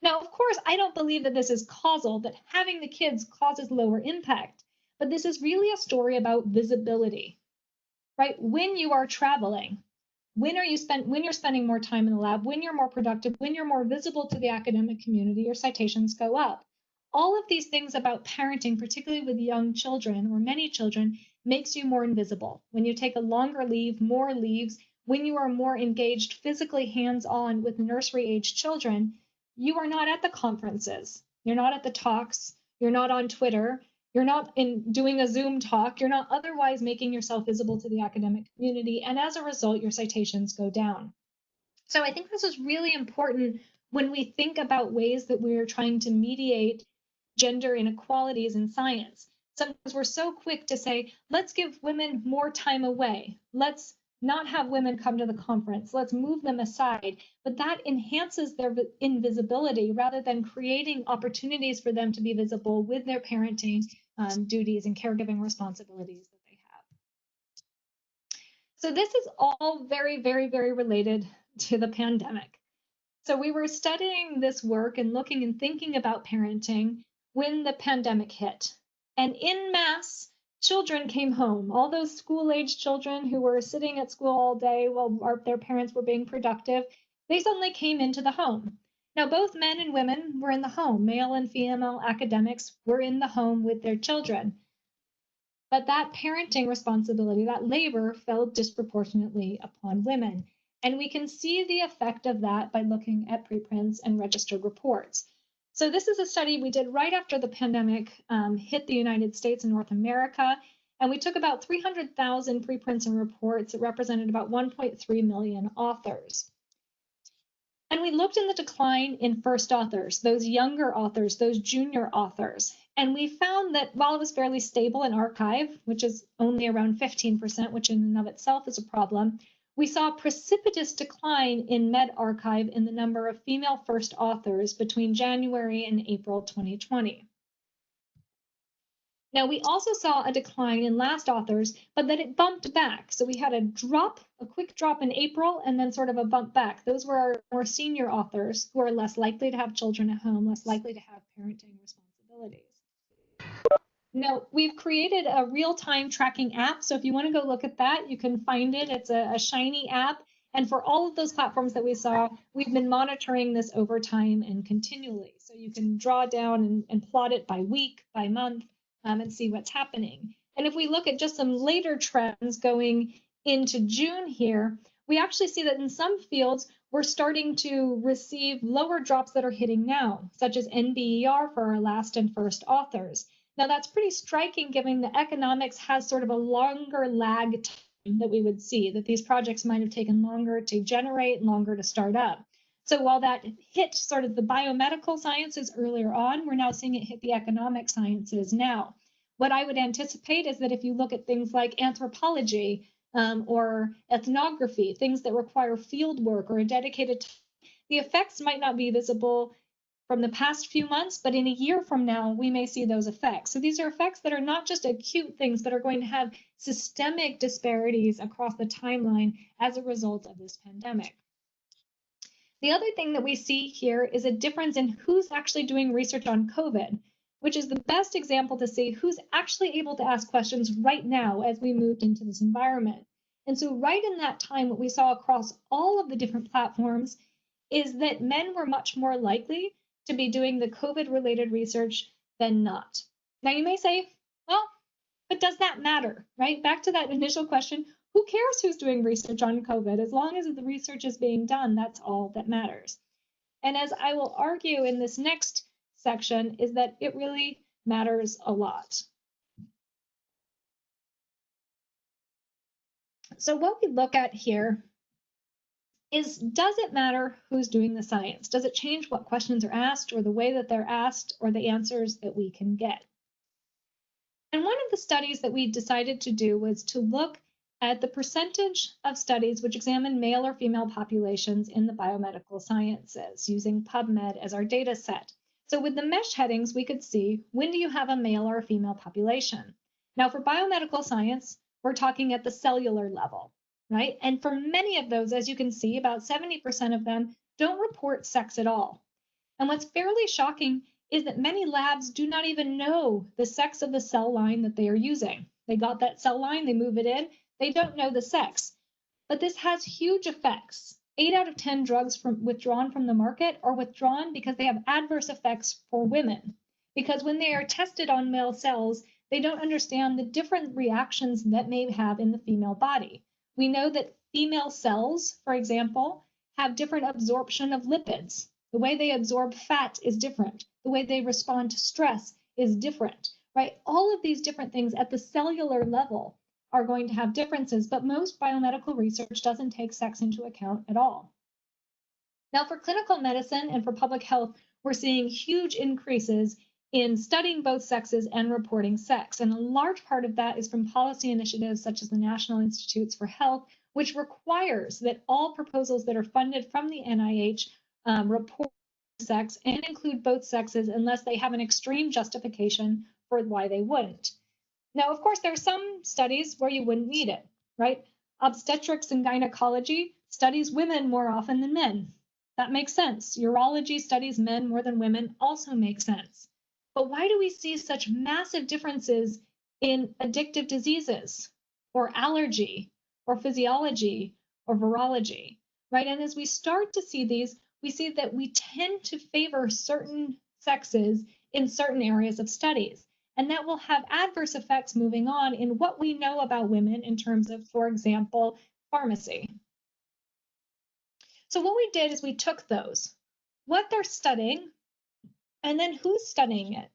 Now, of course, I don't believe that this is causal, that having the kids causes lower impact, but this is really a story about visibility, right? When you are traveling, when you're spending more time in the lab, when you're more productive, when you're more visible to the academic community, your citations go up. All of these things about parenting, particularly with young children or many children, makes you more invisible. When you take a longer leave, more leaves, when you are more engaged physically hands-on with nursery-age children, you are not at the conferences, you're not at the talks, you're not on Twitter, you're not doing a Zoom talk, you're not otherwise making yourself visible to the academic community, and as a result, your citations go down. So I think this is really important when we think about ways that we're trying to mediate gender inequalities in science. Sometimes we're so quick to say, let's give women more time away. Let's not have women come to the conference. Let's move them aside. But that enhances their invisibility rather than creating opportunities for them to be visible with their parenting duties and caregiving responsibilities that they have. So this is all very, very, very related to the pandemic. So we were studying this work and looking and thinking about parenting when the pandemic hit. And en masse, children came home. All those school-age children who were sitting at school all day while their parents were being productive, they suddenly came into the home. Now, both men and women were in the home. Male and female academics were in the home with their children. But that parenting responsibility, that labor, fell disproportionately upon women. And we can see the effect of that by looking at preprints and registered reports. So this is a study we did right after the pandemic hit the United States and North America. And we took about 300,000 preprints and reports that represented about 1.3 million authors. And we looked in the decline in first authors, those younger authors, those junior authors. And we found that while it was fairly stable in archive, which is only around 15%, which in and of itself is a problem, we saw a precipitous decline in med-archive in the number of female first authors between January and April 2020. Now, we also saw a decline in last authors, but then it bumped back. So we had a quick drop in April, and then sort of a bump back. Those were our more senior authors who are less likely to have children at home, less likely to have parenting responsibilities. Now, we've created a real-time tracking app. So if you want to go look at that, you can find it. It's a shiny app. And for all of those platforms that we saw, we've been monitoring this over time and continually. So you can draw down and plot it by week, by month, and see what's happening. And if we look at just some later trends going into June here, we actually see that in some fields, we're starting to receive lower drops that are hitting now, such as NBER for our last and first authors. Now that's pretty striking given that economics has sort of a longer lag time that we would see, that these projects might have taken longer to generate, longer to start up. So while that hit sort of the biomedical sciences earlier on, we're now seeing it hit the economic sciences now. What I would anticipate is that if you look at things like anthropology or ethnography, things that require field work or a dedicated time, the effects might not be visible from the past few months, but in a year from now, we may see those effects. So these are effects that are not just acute things, but are going to have systemic disparities across the timeline as a result of this pandemic. The other thing that we see here is a difference in who's actually doing research on COVID, which is the best example to see who's actually able to ask questions right now as we moved into this environment. And so right in that time, what we saw across all of the different platforms is that men were much more likely to be doing the COVID-related research than not. Now you may say, well, but does that matter, right? Back to that initial question, who cares who's doing research on COVID? As long as the research is being done, that's all that matters. And as I will argue in this next section is that it really matters a lot. So what we look at here is, does it matter who's doing the science? Does it change what questions are asked, or the way that they're asked, or the answers that we can get? And one of the studies that we decided to do was to look at the percentage of studies which examine male or female populations in the biomedical sciences, using PubMed as our data set. So with the mesh headings, we could see, when do you have a male or a female population? Now for biomedical science, we're talking at the cellular level, right? And for many of those, as you can see, about 70% of them don't report sex at all. And what's fairly shocking is that many labs do not even know the sex of the cell line that they are using. They got that cell line, they move it in, they don't know the sex. But this has huge effects. 8 out of 10 drugs withdrawn from the market are withdrawn because they have adverse effects for women. Because when they are tested on male cells, they don't understand the different reactions that may have in the female body. We know that female cells, for example, have different absorption of lipids. The way they absorb fat is different. The way they respond to stress is different, right? All of these different things at the cellular level are going to have differences, but most biomedical research doesn't take sex into account at all. Now, for clinical medicine and for public health, we're seeing huge increases in studying both sexes and reporting sex. And a large part of that is from policy initiatives such as the National Institutes for Health, which requires that all proposals that are funded from the NIH report sex and include both sexes unless they have an extreme justification for why they wouldn't. Now, of course, there are some studies where you wouldn't need it, right? Obstetrics and gynecology studies women more often than men. That makes sense. Urology studies men more than women, also makes sense. But why do we see such massive differences in addictive diseases or allergy or physiology or virology, right? And as we start to see these, we see that we tend to favor certain sexes in certain areas of studies. And that will have adverse effects moving on in what we know about women in terms of, for example, pharmacy. So what we did is we took those, what they're studying, and then who's studying it.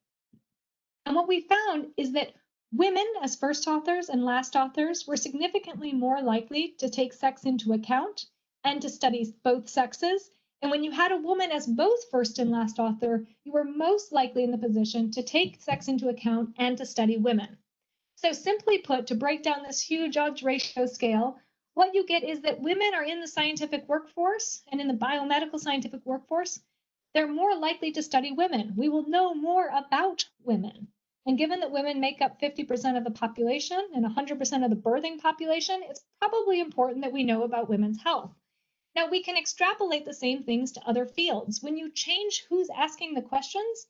And what we found is that women as first authors and last authors were significantly more likely to take sex into account and to study both sexes. And when you had a woman as both first and last author, you were most likely in the position to take sex into account and to study women. So simply put, to break down this huge odds ratio scale, what you get is that women are in the scientific workforce and in the biomedical scientific workforce, they're more likely to study women. We will know more about women. And given that women make up 50% of the population and 100% of the birthing population, it's probably important that we know about women's health. Now, we can extrapolate the same things to other fields. When you change who's asking the questions,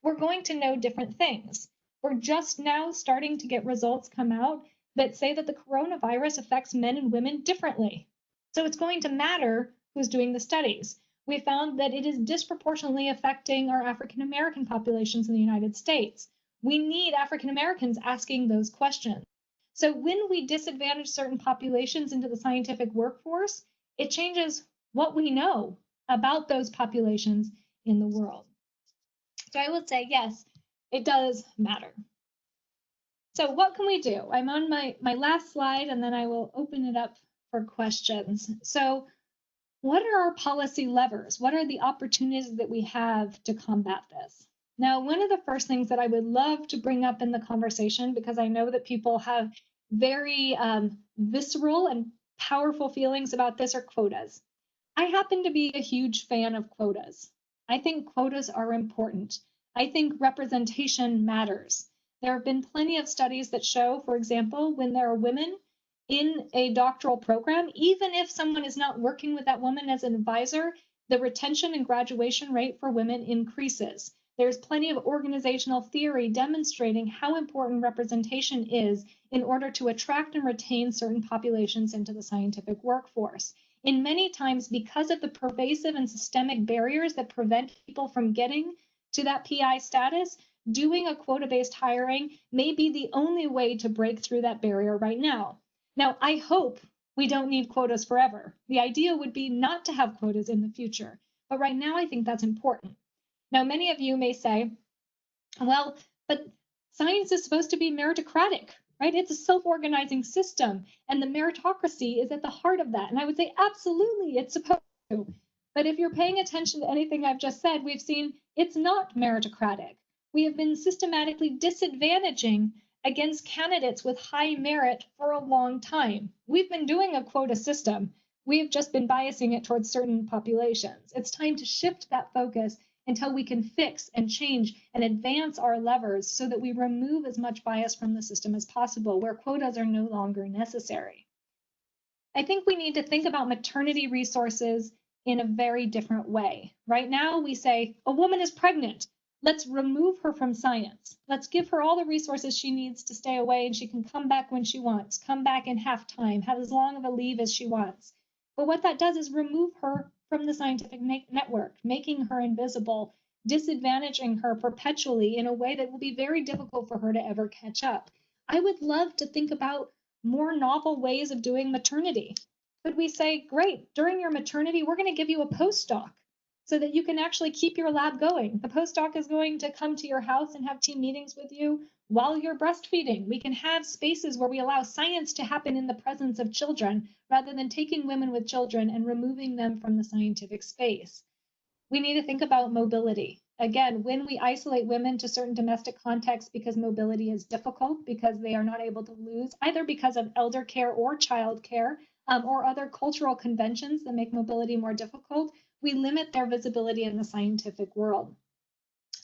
we're going to know different things. We're just now starting to get results come out that say that the coronavirus affects men and women differently. So it's going to matter who's doing the studies. We found that it is disproportionately affecting our African American populations in the United States. We need African Americans asking those questions. So when we disadvantage certain populations into the scientific workforce, it changes what we know about those populations in the world. So I would say, yes, it does matter. So what can we do? I'm on my last slide, and then I will open it up for questions. So what are our policy levers? What are the opportunities that we have to combat this? Now, one of the first things that I would love to bring up in the conversation, because I know that people have very visceral and powerful feelings about this, are quotas. I happen to be a huge fan of quotas. I think quotas are important. I think representation matters. There have been plenty of studies that show, for example, when there are women in a doctoral program, even if someone is not working with that woman as an advisor, the retention and graduation rate for women increases. There's plenty of organizational theory demonstrating how important representation is in order to attract and retain certain populations into the scientific workforce. In many times, because of the pervasive and systemic barriers that prevent people from getting to that PI status, doing a quota-based hiring may be the only way to break through that barrier right now. Now, I hope we don't need quotas forever. The idea would be not to have quotas in the future, but right now I think that's important. Now, many of you may say, well, But science is supposed to be meritocratic, right? It's a self-organizing system, and the meritocracy is at the heart of that. And I would say, absolutely, it's supposed to. But if you're paying attention to anything I've just said, we've seen it's not meritocratic. We have been systematically disadvantaging against candidates with high merit for a long time. We've been doing a quota system. We have just been biasing it towards certain populations. It's time to shift that focus until we can fix and change and advance our levers so that we remove as much bias from the system as possible, where quotas are no longer necessary. I think we need to think about maternity resources in a very different way. Right now, we say a woman is pregnant. Let's remove her from science. Let's give her all the resources she needs to stay away, and she can come back when she wants, come back in half time, have as long of a leave as she wants. But what that does is remove her from the scientific network, making her invisible, disadvantaging her perpetually in a way that will be very difficult for her to ever catch up. I would love to think about more novel ways of doing maternity. Could we say, great, during your maternity, we're going to give you a postdoc so that you can actually keep your lab going. The postdoc is going to come to your house and have team meetings with you while you're breastfeeding. We can have spaces where we allow science to happen in the presence of children rather than taking women with children and removing them from the scientific space. We need to think about mobility. Again, when we isolate women to certain domestic contexts because mobility is difficult, because they are not able to lose, either because of elder care or child care, or other cultural conventions that make mobility more difficult, we limit their visibility in the scientific world.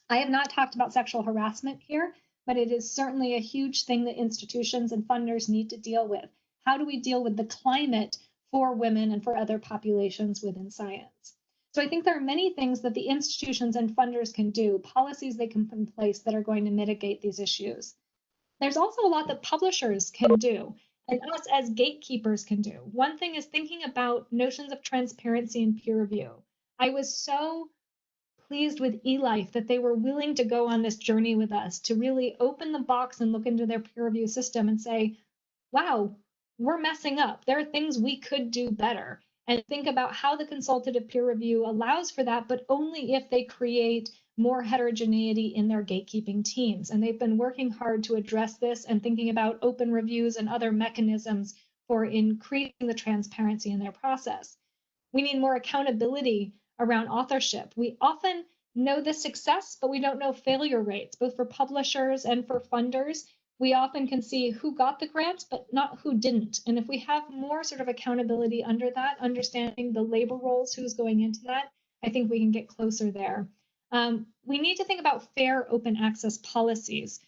I have not talked about sexual harassment here, but it is certainly a huge thing that institutions and funders need to deal with. How do we deal with the climate for women and for other populations within science? So I think there are many things that the institutions and funders can do, policies they can put in place that are going to mitigate these issues. There's also a lot that publishers can do and us as gatekeepers can do. One thing is thinking about notions of transparency and peer review. I was so pleased with eLife that they were willing to go on this journey with us to really open the box and look into their peer review system and say, wow, we're messing up. There are things we could do better. And think about how the consultative peer review allows for that, but only if they create more heterogeneity in their gatekeeping teams. And they've been working hard to address this and thinking about open reviews and other mechanisms for increasing the transparency in their process. We need more accountability around authorship. We often know the success, but we don't know failure rates, both for publishers and for funders. We often can see who got the grant, but not who didn't. And if we have more sort of accountability under that, understanding the labor roles, who's going into that, I think we can get closer there. We need to think about fair open access policies.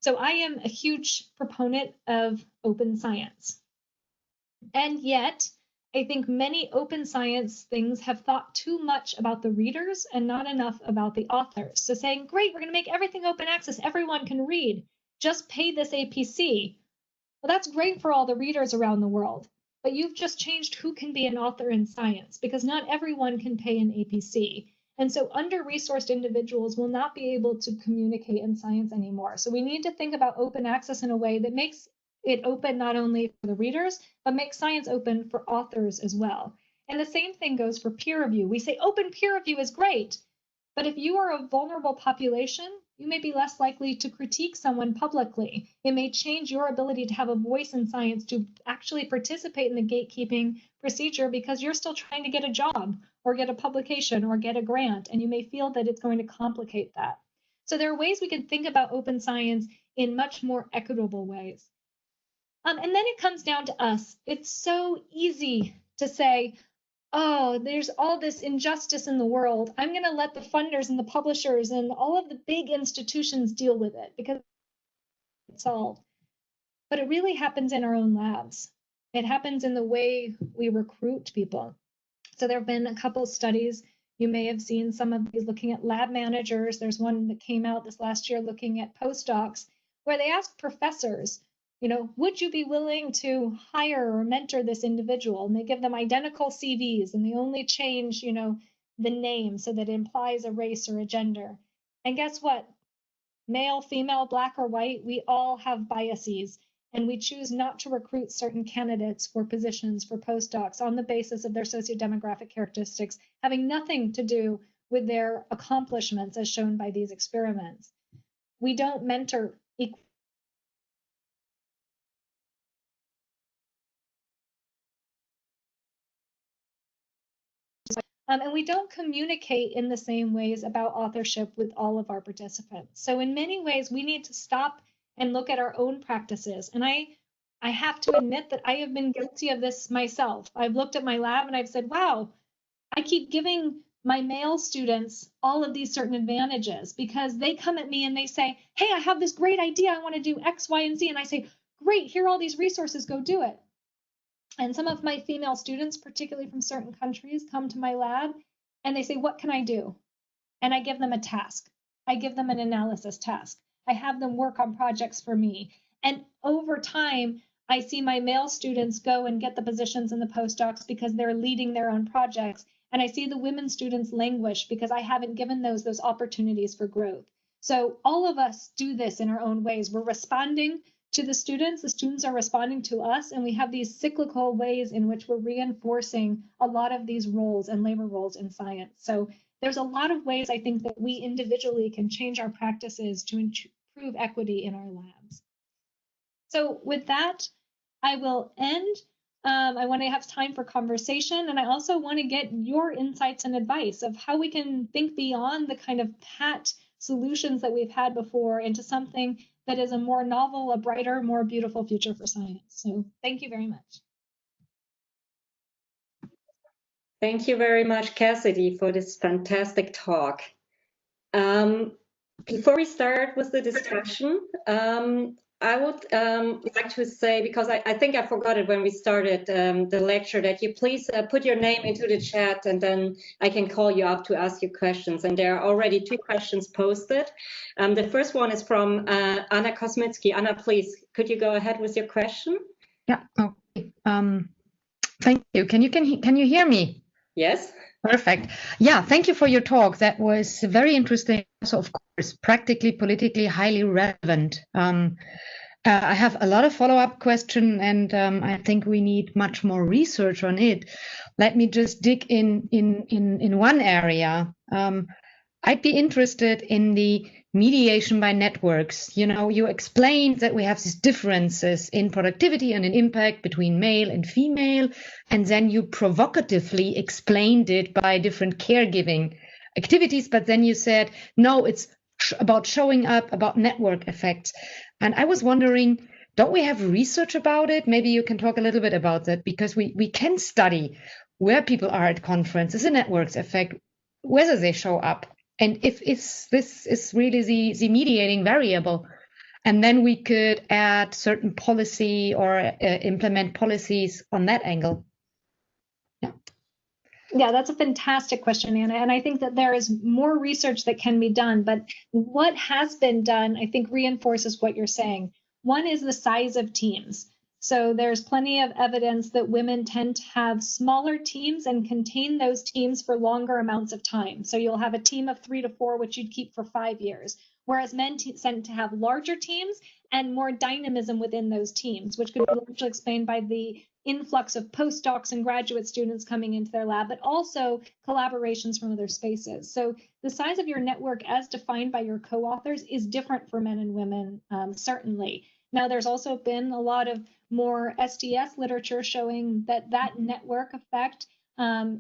So I am a huge proponent of open science. And yet, I think many open science things have thought too much about the readers and not enough about the authors. So saying, great, we're going to make everything open access, everyone can read, just pay this APC. Well, that's great for all the readers around the world, but you've just changed who can be an author in science because not everyone can pay an APC. And so under-resourced individuals will not be able to communicate in science anymore. So we need to think about open access in a way that makes it open not only for the readers, but makes science open for authors as well. And the same thing goes for peer review. We say open peer review is great, but if you are a vulnerable population, you may be less likely to critique someone publicly. It may change your ability to have a voice in science, to actually participate in the gatekeeping procedure because you're still trying to get a job or get a publication or get a grant, and you may feel that it's going to complicate that. So there are ways we can think about open science in much more equitable ways. And then it comes down to us. It's so easy to say, oh, there's all this injustice in the world. I'm going to let the funders and the publishers and all of the big institutions deal with it because it's solved. But it really happens in our own labs. It happens in the way we recruit people. So there have been a couple of studies. You may have seen some of these looking at lab managers. There's one that came out this last year looking at postdocs where they asked professors, would you be willing to hire or mentor this individual? And they give them identical CVs and they only change, the name so that it implies a race or a gender. And guess what? Male, female, black or white, we all have biases. And we choose not to recruit certain candidates for positions for postdocs on the basis of their sociodemographic characteristics, having nothing to do with their accomplishments as shown by these experiments. we don't mentor equally. And we don't communicate in the same ways about authorship with all of our participants. So in many ways, we need to stop and look at our own practices. And I have to admit that I have been guilty of this myself. I've looked at my lab and I've said, wow, I keep giving my male students all of these certain advantages because they come at me and they say, hey, I have this great idea. I want to do X, Y, and Z. And I say, great, here are all these resources, go do it. And some of my female students, particularly from certain countries, come to my lab and they say, what can I do? And I give them a task. I give them an analysis task. I have them work on projects for me. And over time, I see my male students go and get the positions in the postdocs because they're leading their own projects. And I see the women students languish because I haven't given those opportunities for growth. So all of us do this in our own ways. We're responding to the students are responding to us, and we have these cyclical ways in which we're reinforcing a lot of these roles and labor roles in science. So there's a lot of ways I think that we individually can change our practices to improve equity in our labs. So with that, I will end. I want to have time for conversation, and I also want to get your insights and advice of how we can think beyond the kind of pat solutions that we've had before into something that is a more novel, a brighter, more beautiful future for science. So thank you very much. Thank you very much, Cassidy, for this fantastic talk. Before we start with the discussion, I would like to say, because I think I forgot it when we started the lecture, that you please put your name into the chat and then I can call you up to ask you questions. And there are already 2 questions posted. The first one is from Anna Kosmitsky. Anna, please, could you go ahead with your question? Yeah, okay. Thank you. Can you hear me? Yes. Perfect. Yeah, thank you for your talk. That was very interesting. So, of course, practically, politically, highly relevant. I have a lot of follow-up questions, and I think we need much more research on it. Let me just dig in one area. I'd be interested in the mediation by networks. You know, you explained that we have these differences in productivity and in impact between male and female, and then you provocatively explained it by different caregiving activities, but then you said, no, it's about showing up, about network effects. And I was wondering, don't we have research about it? Maybe you can talk a little bit about that, because we can study where people are at conferences, the networks effect, whether they show up, and if this is really the mediating variable. And then we could add certain policy or implement policies on that angle. Yeah, that's a fantastic question, Anna. And I think that there is more research that can be done. But what has been done, I think, reinforces what you're saying. One is the size of teams. So there's plenty of evidence that women tend to have smaller teams and contain those teams for longer amounts of time. So you'll have a team of 3 to 4, which you'd keep for 5 years, whereas men tend to have larger teams and more dynamism within those teams, which could be largely explained by the influx of postdocs and graduate students coming into their lab, but also collaborations from other spaces. So the size of your network as defined by your co-authors is different for men and women, certainly. Now, there's also been a lot of more SDS literature showing that that network effect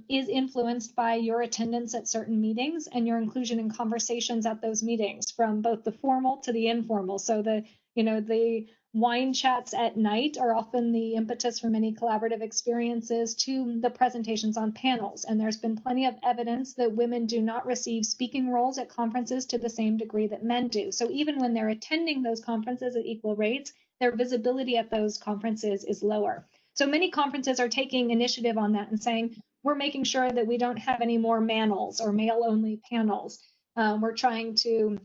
is influenced by your attendance at certain meetings and your inclusion in conversations at those meetings, from both the formal to the informal. So the wine chats at night are often the impetus for many collaborative experiences to the presentations on panels. And there's been plenty of evidence that women do not receive speaking roles at conferences to the same degree that men do. So even when they're attending those conferences at equal rates, their visibility at those conferences is lower. So many conferences are taking initiative on that and saying, we're making sure that we don't have any more manels or male-only panels. We're trying to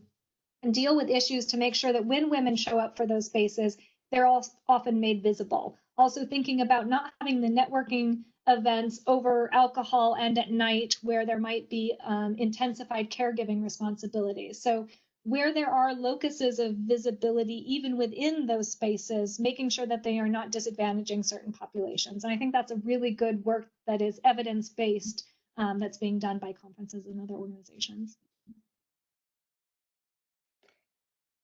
deal with issues to make sure that when women show up for those spaces, they're all often made visible. Also thinking about not having the networking events over alcohol and at night where there might be intensified caregiving responsibilities. So where there are locuses of visibility, even within those spaces, making sure that they are not disadvantaging certain populations. And I think that's a really good work that is evidence-based that's being done by conferences and other organizations.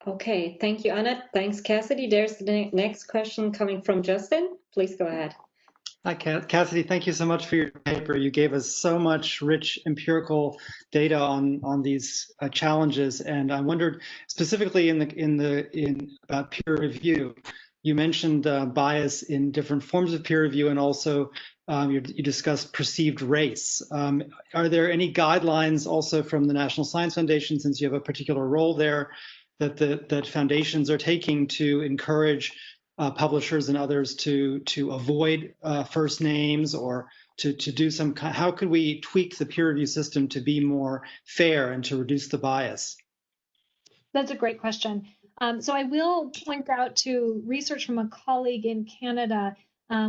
Okay, thank you, Anna. Thanks, Cassidy. There's the next question coming from Justin. Please go ahead. Hi, Cassidy. Thank you so much for your paper. You gave us so much rich empirical data on these challenges, and I wondered specifically in about peer review. You mentioned bias in different forms of peer review, and also you discussed perceived race. Are there any guidelines also from the National Science Foundation, since you have a particular role there, that foundations are taking to encourage publishers and others to avoid first names, or to do some kind? How could we tweak the peer review system to be more fair and to reduce the bias? That's a great question. So I will point out to research from a colleague in Canada,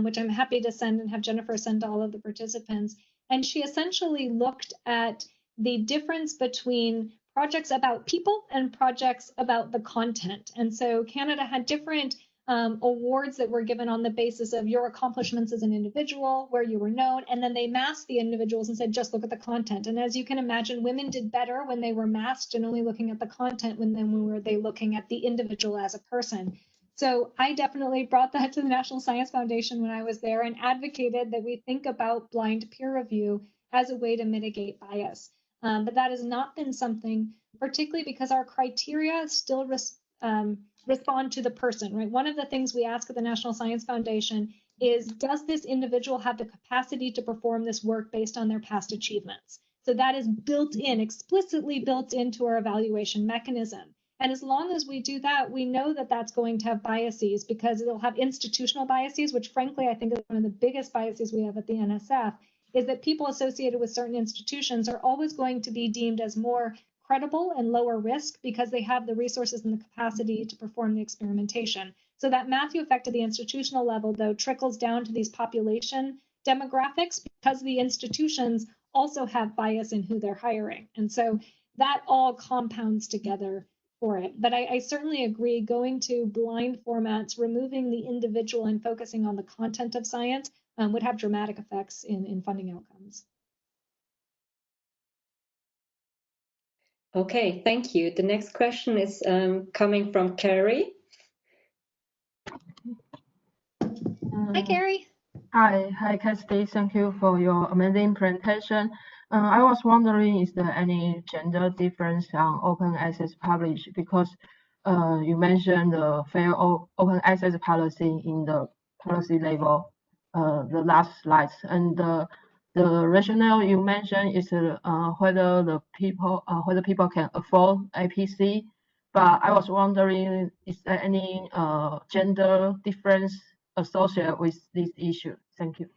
which I'm happy to send and have Jennifer send to all of the participants. And she essentially looked at the difference between projects about people and projects about the content. And so Canada had different awards that were given on the basis of your accomplishments as an individual, where you were known, and then they masked the individuals and said, just look at the content. And as you can imagine, women did better when they were masked and only looking at the content when were they looking at the individual as a person. So I definitely brought that to the National Science Foundation when I was there and advocated that we think about blind peer review as a way to mitigate bias. But that has not been something, particularly because our criteria still respond to the person, right? One of the things we ask at the National Science Foundation is, does this individual have the capacity to perform this work based on their past achievements? So that is built in, explicitly built into our evaluation mechanism. And as long as we do that, we know that that's going to have biases, because it'll have institutional biases, which frankly, I think is one of the biggest biases we have at the NSF, is that people associated with certain institutions are always going to be deemed as more credible and lower risk because they have the resources and the capacity to perform the experimentation. So that Matthew effect at the institutional level, though, trickles down to these population demographics, because the institutions also have bias in who they're hiring. And so that all compounds together for it. But I certainly agree, going to blind formats, removing the individual and focusing on the content of science would have dramatic effects in funding outcomes. Okay, thank you. The next question is coming from Carrie. Hi, Carrie. Hi, Cassidy. Thank you for your amazing presentation. I was wondering, is there any gender difference on open access publish? Because you mentioned the fair open access policy in the policy level, the last slides, and the rationale you mentioned is whether people can afford APC. But I was wondering, is there any gender difference associated with this issue? Thank you.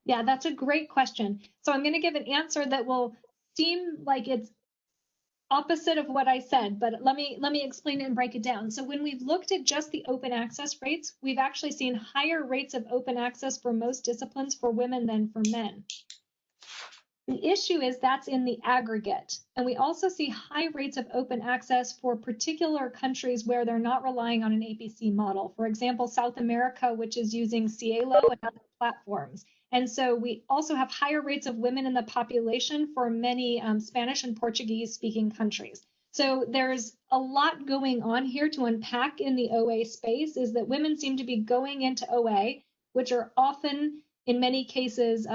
Yeah, that's a great question. So I'm going to give an answer that will seem like it's opposite of what I said, but let me explain it and break it down. So when we've looked at just the open access rates, we've actually seen higher rates of open access for most disciplines for women than for men. The issue is that's in the aggregate. And we also see high rates of open access for particular countries where they're not relying on an APC model. For example, South America, which is using Cielo and other platforms. And so we also have higher rates of women in the population for many Spanish and Portuguese speaking countries. So there's a lot going on here to unpack in the OA space, is that women seem to be going into OA, which are often, in many cases,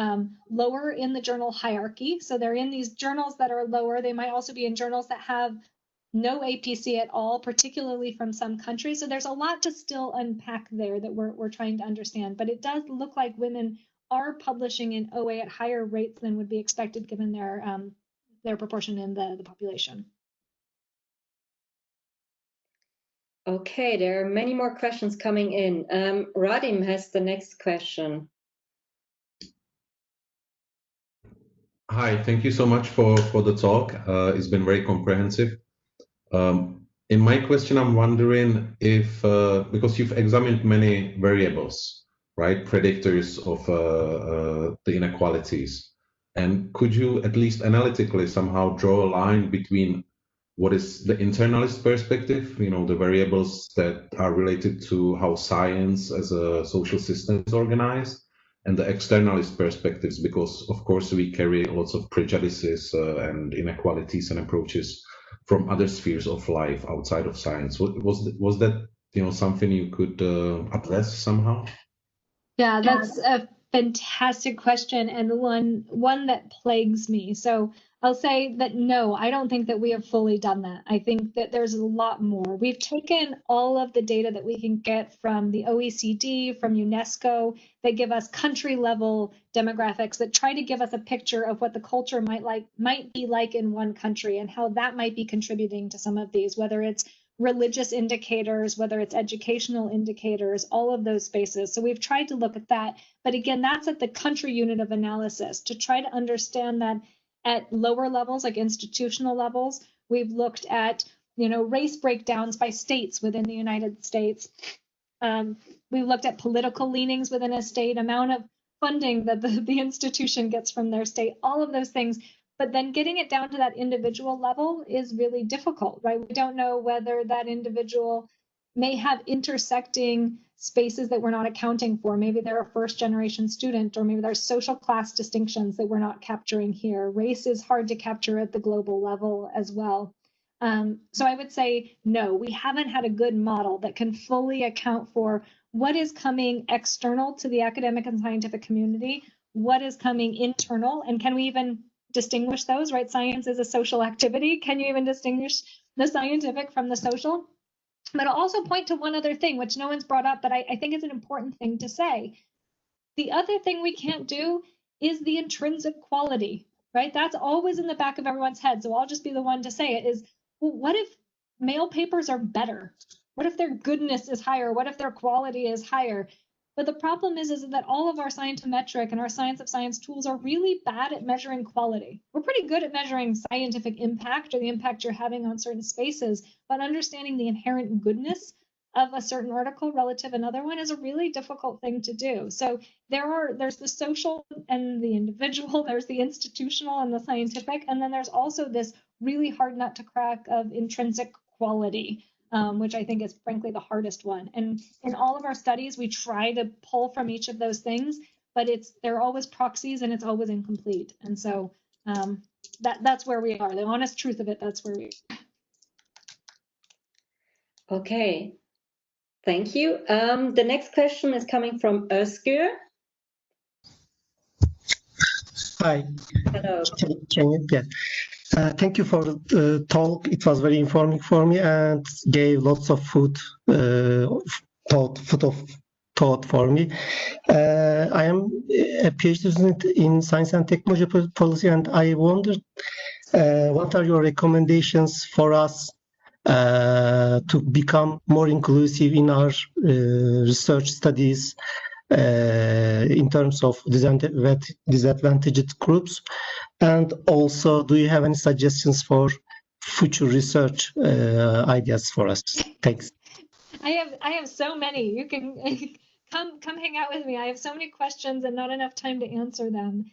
lower in the journal hierarchy. So they're in these journals that are lower. They might also be in journals that have no APC at all, particularly from some countries. So there's a lot to still unpack there that we're trying to understand. But it does look like women are publishing in OA at higher rates than would be expected given their proportion in the population. Okay, there are many more questions coming in. Radim has the next question. Hi, thank you so much for the talk. It's been very comprehensive. In my question, I'm wondering if, because you've examined many variables, right, predictors of the inequalities, and could you at least analytically somehow draw a line between what is the internalist perspective, you know, the variables that are related to how science as a social system is organized, and the externalist perspectives, because of course we carry lots of prejudices and inequalities and approaches from other spheres of life outside of science. Was that something you could address somehow? Yeah, that's a fantastic question, and one that plagues me. So I'll say that no, I don't think that we have fully done that. I think that there's a lot more. We've taken all of the data that we can get from the OECD, from UNESCO, that give us country level demographics, that try to give us a picture of what the culture might be like in one country and how that might be contributing to some of these, whether it's religious indicators, whether it's educational indicators, all of those spaces. So we've tried to look at that. But again, that's at the country unit of analysis to try to understand that at lower levels, like institutional levels. We've looked at, race breakdowns by states within the United States. We've looked at political leanings within a state, amount of funding that the institution gets from their state, all of those things. But then getting it down to that individual level is really difficult, right? We don't know whether that individual may have intersecting spaces that we're not accounting for. Maybe they're a first generation student, or maybe there's social class distinctions that we're not capturing here. Race is hard to capture at the global level as well. So I would say, no, we haven't had a good model that can fully account for what is coming external to the academic and scientific community, what is coming internal, and can we even distinguish those, right? Science is a social activity. Can you even distinguish the scientific from the social? But I'll also point to one other thing, which no one's brought up, but I think it's an important thing to say. The other thing we can't do is the intrinsic quality, right? That's always in the back of everyone's head. So I'll just be the one to say it is, well, what if male papers are better? What if their goodness is higher? What if their quality is higher? But the problem is that all of our Scientometric and our science of science tools are really bad at measuring quality. We're pretty good at measuring scientific impact or the impact you're having on certain spaces, but understanding the inherent goodness of a certain article relative to another one is a really difficult thing to do. So there's the social and the individual, there's the institutional and the scientific, and then there's also this really hard nut to crack of intrinsic quality. Which I think is frankly the hardest one. And in all of our studies, we try to pull from each of those things, but they're always proxies and it's always incomplete. And so that's where we are. The honest truth of it, that's where we are. Okay, thank you. The next question is coming from Özgür. Hi. Hello. Can you? Yeah. Thank you for the talk. It was very informative for me and gave lots of food of thought for me. I am a PhD student in science and technology policy, and I wondered what are your recommendations for us to become more inclusive in our research studies in terms of disadvantaged groups, and also do you have any suggestions for future research ideas for us? Thanks. I have so many. You can come hang out with me. I have so many questions and not enough time to answer them.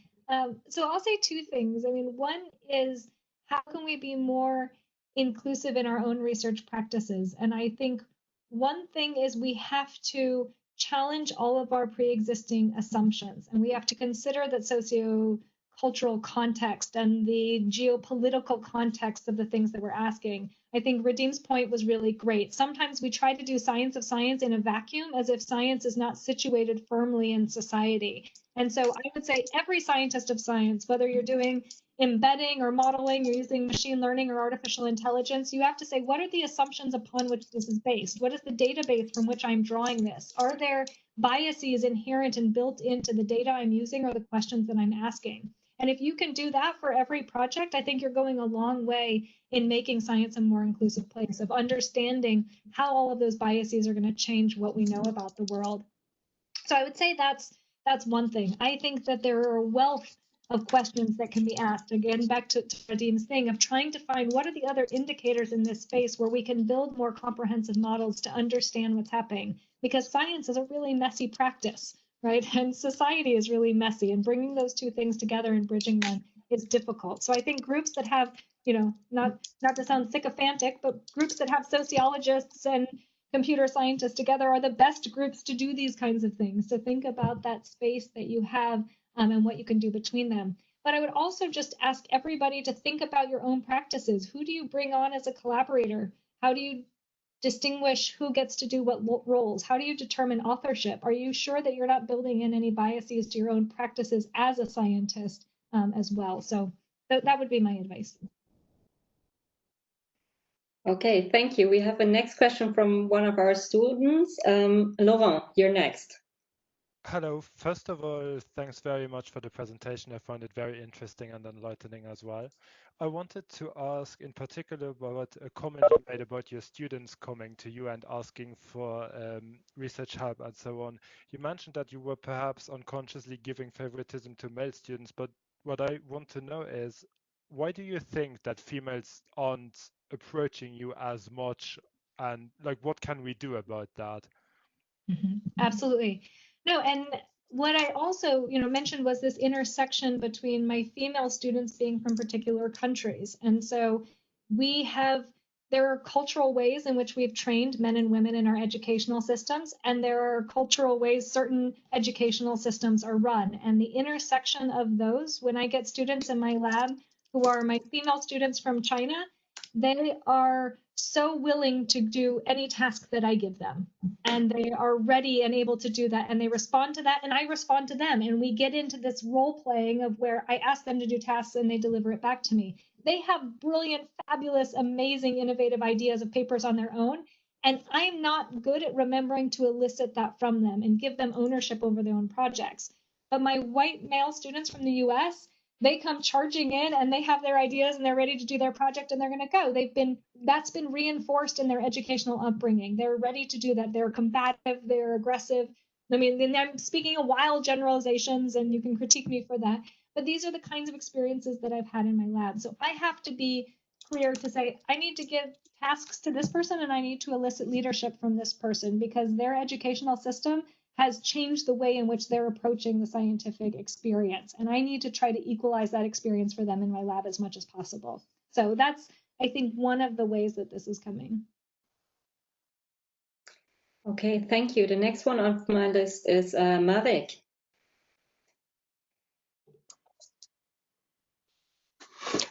So I'll say two things. I mean, one is how can we be more inclusive in our own research practices? And I think one thing is we have to challenge all of our pre-existing assumptions, and we have to consider that socio-cultural context and the geopolitical context of the things that we're asking. I think Radim's point was really great. Sometimes we try to do science of science in a vacuum as if science is not situated firmly in society. And so I would say every scientist of science, whether you're doing embedding or modeling, you're using machine learning or artificial intelligence, you have to say, what are the assumptions upon which this is based? What is the database from which I'm drawing this? Are there biases inherent and built into the data I'm using or the questions that I'm asking? And if you can do that for every project, I think you're going a long way in making science a more inclusive place, of understanding how all of those biases are going to change what we know about the world. So I would say that's one thing. I think that there are a wealth of questions that can be asked. Again, back to Radim's thing of trying to find what are the other indicators in this space where we can build more comprehensive models to understand what's happening. Because science is a really messy practice, right? And society is really messy, and bringing those two things together and bridging them is difficult. So I think groups that have, not to sound sycophantic, but groups that have sociologists and computer scientists together are the best groups to do these kinds of things. So think about that space that you have and what you can do between them. But I would also just ask everybody to think about your own practices. Who do you bring on as a collaborator? How do you distinguish who gets to do what roles? How do you determine authorship? Are you sure that you're not building in any biases to your own practices as a scientist as well? So that would be my advice. Okay, thank you. We have a next question from one of our students. Laurent, you're next. Hello. First of all, thanks very much for the presentation. I found it very interesting and enlightening as well. I wanted to ask in particular about a comment you made about your students coming to you and asking for research help and so on. You mentioned that you were perhaps unconsciously giving favoritism to male students, but what I want to know is, why do you think that females aren't approaching you as much, and like what can we do about that? Absolutely. No, and what I also mentioned was this intersection between my female students being from particular countries. And so there are cultural ways in which we've trained men and women in our educational systems, and there are cultural ways certain educational systems are run. And the intersection of those, when I get students in my lab who are my female students from China, they are so willing to do any task that I give them. And they are ready and able to do that. And they respond to that, and I respond to them. And we get into this role playing of where I ask them to do tasks and they deliver it back to me. They have brilliant, fabulous, amazing, innovative ideas of papers on their own. And I'm not good at remembering to elicit that from them and give them ownership over their own projects. But my white male students from the US, they come charging in and they have their ideas and they're ready to do their project and they're going to go. That's been reinforced in their educational upbringing. They're ready to do that. They're combative, they're aggressive. I mean, I'm speaking of wild generalizations and you can critique me for that. But these are the kinds of experiences that I've had in my lab. So I have to be clear to say, I need to give tasks to this person and I need to elicit leadership from this person because their educational system has changed the way in which they're approaching the scientific experience. And I need to try to equalize that experience for them in my lab as much as possible. So that's, I think, one of the ways that this is coming. Okay, thank you. The next one on my list is Mavic.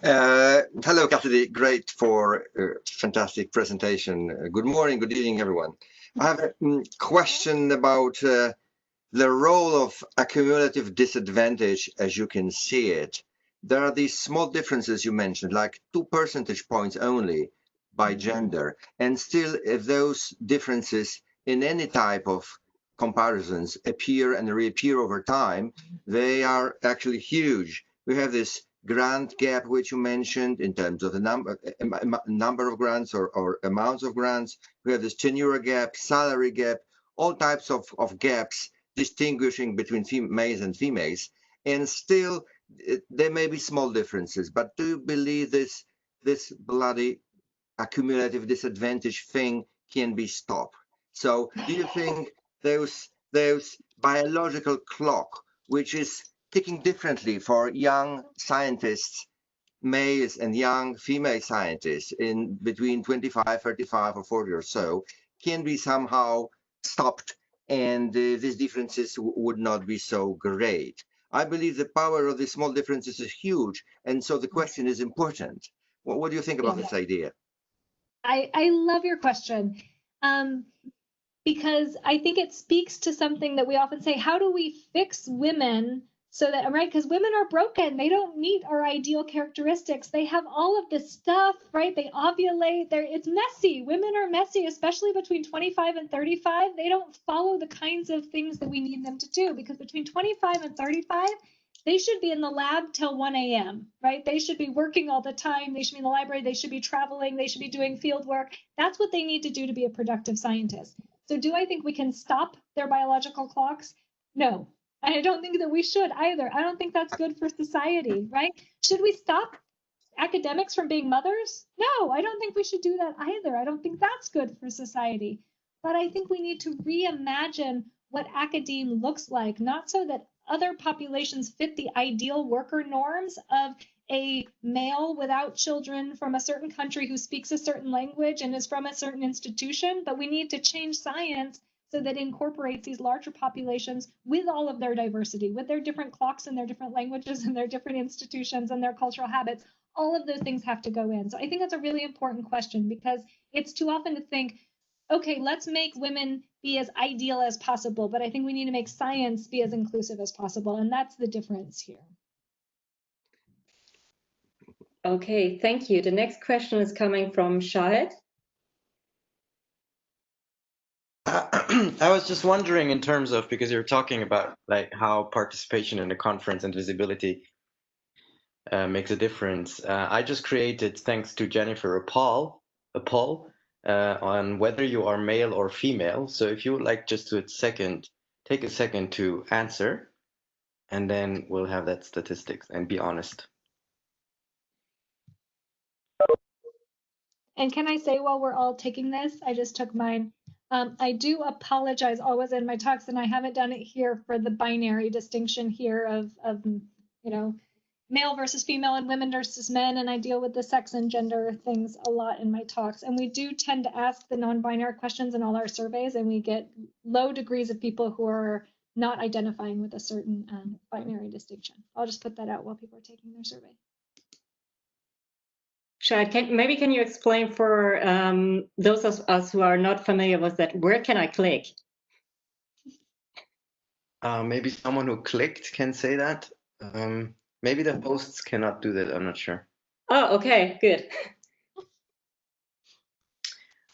Hello, Cassidy. Great for fantastic presentation. Good morning, good evening, everyone. I have a question about the role of accumulative disadvantage as you can see it. There are these small differences you mentioned, like 2 percentage points only by gender. And still, if those differences in any type of comparisons appear and reappear over time, they are actually huge. We have this grant gap, which you mentioned in terms of the number of grants or amounts of grants. We have this tenure gap, salary gap, all types of gaps distinguishing between males and females. And still, there may be small differences. But do you believe this bloody accumulative disadvantage thing can be stopped? So do you think those biological clock, which is ticking differently for young scientists, males and young female scientists in between 25, 35 or 40 or so, can be somehow stopped and these differences would not be so great? I believe the power of the small differences is huge, and so the question is important. What do you think about this idea? I love your question. Because I think it speaks to something that we often say, how do we fix women so that, right? Because women are broken. They don't meet our ideal characteristics. They have all of this stuff, right? They ovulate. It's messy. Women are messy, especially between 25 and 35. They don't follow the kinds of things that we need them to do because between 25 and 35, they should be in the lab till 1 a.m., right? They should be working all the time. They should be in the library. They should be traveling. They should be doing field work. That's what they need to do to be a productive scientist. So do I think we can stop their biological clocks? No. And I don't think that we should either. I don't think that's good for society, right? Should we stop academics from being mothers? No, I don't think we should do that either. I don't think that's good for society. But I think we need to reimagine what academe looks like, not so that other populations fit the ideal worker norms of a male without children from a certain country who speaks a certain language and is from a certain institution, but we need to change science so that incorporates these larger populations with all of their diversity, with their different clocks and their different languages and their different institutions and their cultural habits. All of those things have to go in. So I think that's a really important question, because it's too often to think, okay, let's make women be as ideal as possible, but I think we need to make science be as inclusive as possible, and that's the difference here. Okay, thank you. The next question is coming from Shahid. I was just wondering, in terms of, because you're talking about like how participation in the conference and visibility makes a difference. I just created, thanks to Jennifer, a poll on whether you are male or female. So if you would like just to take a second to answer, and then we'll have that statistics and be honest. And can I say, while we're all taking this, I just took mine. I do apologize always in my talks, and I haven't done it here, for the binary distinction here of male versus female and women versus men, and I deal with the sex and gender things a lot in my talks. And we do tend to ask the non-binary questions in all our surveys, and we get low degrees of people who are not identifying with a certain binary distinction. I'll just put that out while people are taking their survey. Shahid, maybe can you explain for those of us who are not familiar with that, where can I click? Maybe someone who clicked can say that. Maybe the hosts cannot do that, I'm not sure. Oh, okay, good.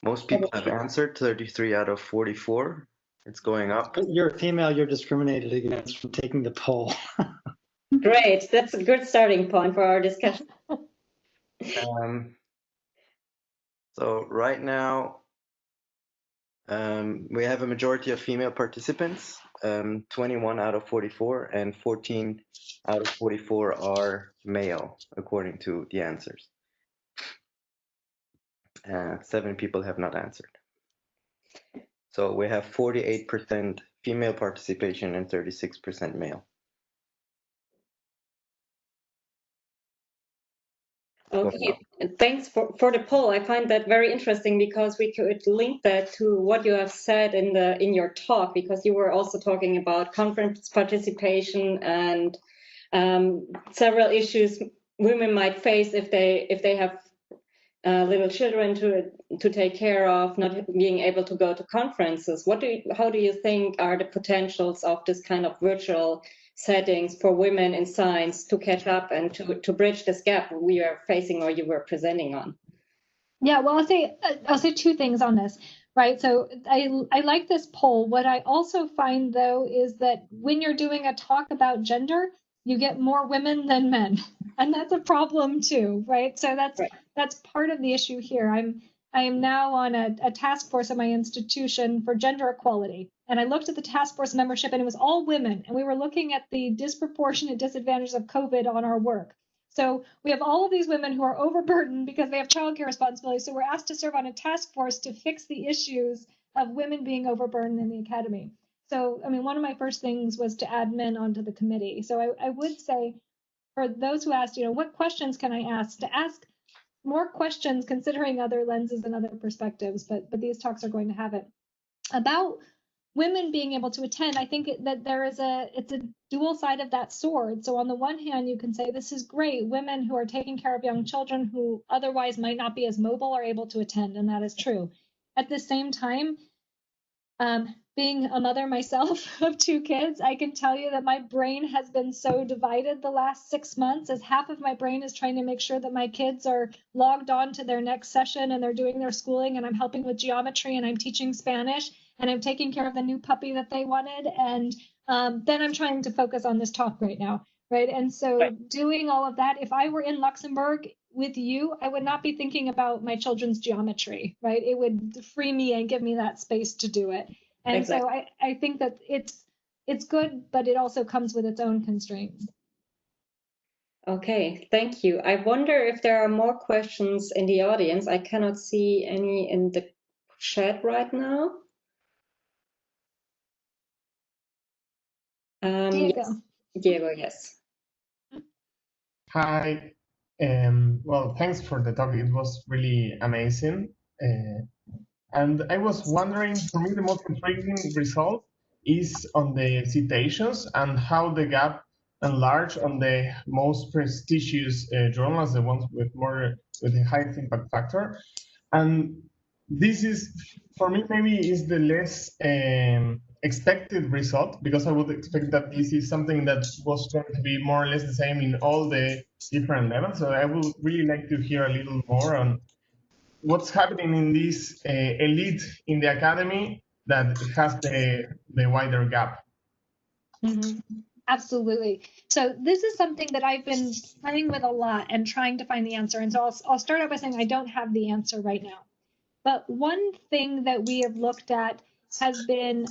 Most people have answered, 33 out of 44. It's going up. You're a female, you're discriminated against from taking the poll. Great, that's a good starting point for our discussion. So right now, we have a majority of female participants, 21 out of 44, and 14 out of 44 are male, according to the answers. 7 people have not answered. So we have 48% female participation and 36% male. Okay, thanks for the poll. I find that very interesting, because we could link that to what you have said in your talk, because you were also talking about conference participation and several issues women might face if they have little children to take care of, not being able to go to conferences. How do you think are the potentials of this kind of virtual settings for women in science to catch up and to bridge this gap we are facing, or you were presenting on? Yeah, well, I'll say 2 things on this, right? So I like this poll. What I also find, though, is that when you're doing a talk about gender, you get more women than men, and that's a problem too, right? So that's part of the issue here. I am now on a task force at my institution for gender equality. And I looked at the task force membership, and it was all women. And we were looking at the disproportionate disadvantages of COVID on our work. So we have all of these women who are overburdened because they have childcare responsibilities. So we're asked to serve on a task force to fix the issues of women being overburdened in the academy. So, I mean, one of my first things was to add men onto the committee. So I would say, for those who asked, what questions can I ask? To ask more questions considering other lenses and other perspectives, but these talks are going to have it. About women being able to attend, I think that it's a dual side of that sword. So on the one hand, you can say this is great. Women who are taking care of young children who otherwise might not be as mobile are able to attend, and that is true. At the same time, being a mother myself of 2 kids, I can tell you that my brain has been so divided the last 6 months, as half of my brain is trying to make sure that my kids are logged on to their next session and they're doing their schooling, and I'm helping with geometry and I'm teaching Spanish and I'm taking care of the new puppy that they wanted. And then I'm trying to focus on this talk right now, right? And so doing all of that, if I were in Luxembourg with you, I would not be thinking about my children's geometry, right? It would free me and give me that space to do it. And exactly. So I think that it's good, but it also comes with its own constraints. Okay, thank you. I wonder if there are more questions in the audience. I cannot see any in the chat right now. Diego. Yes. Diego, yes. Hi. Well, thanks for the talk. It was really amazing. And I was wondering, for me, the most intriguing result is on the citations and how the gap enlarged on the most prestigious journals, the ones with the highest impact factor. And this is, for me, maybe is the less expected result, because I would expect that this is something that was going to be more or less the same in all the different levels. So I would really like to hear a little more on what's happening in this elite in the academy that has the wider gap. Mm-hmm. Absolutely. So this is something that I've been playing with a lot and trying to find the answer. And so I'll start out by saying I don't have the answer right now. But one thing that we have looked at has been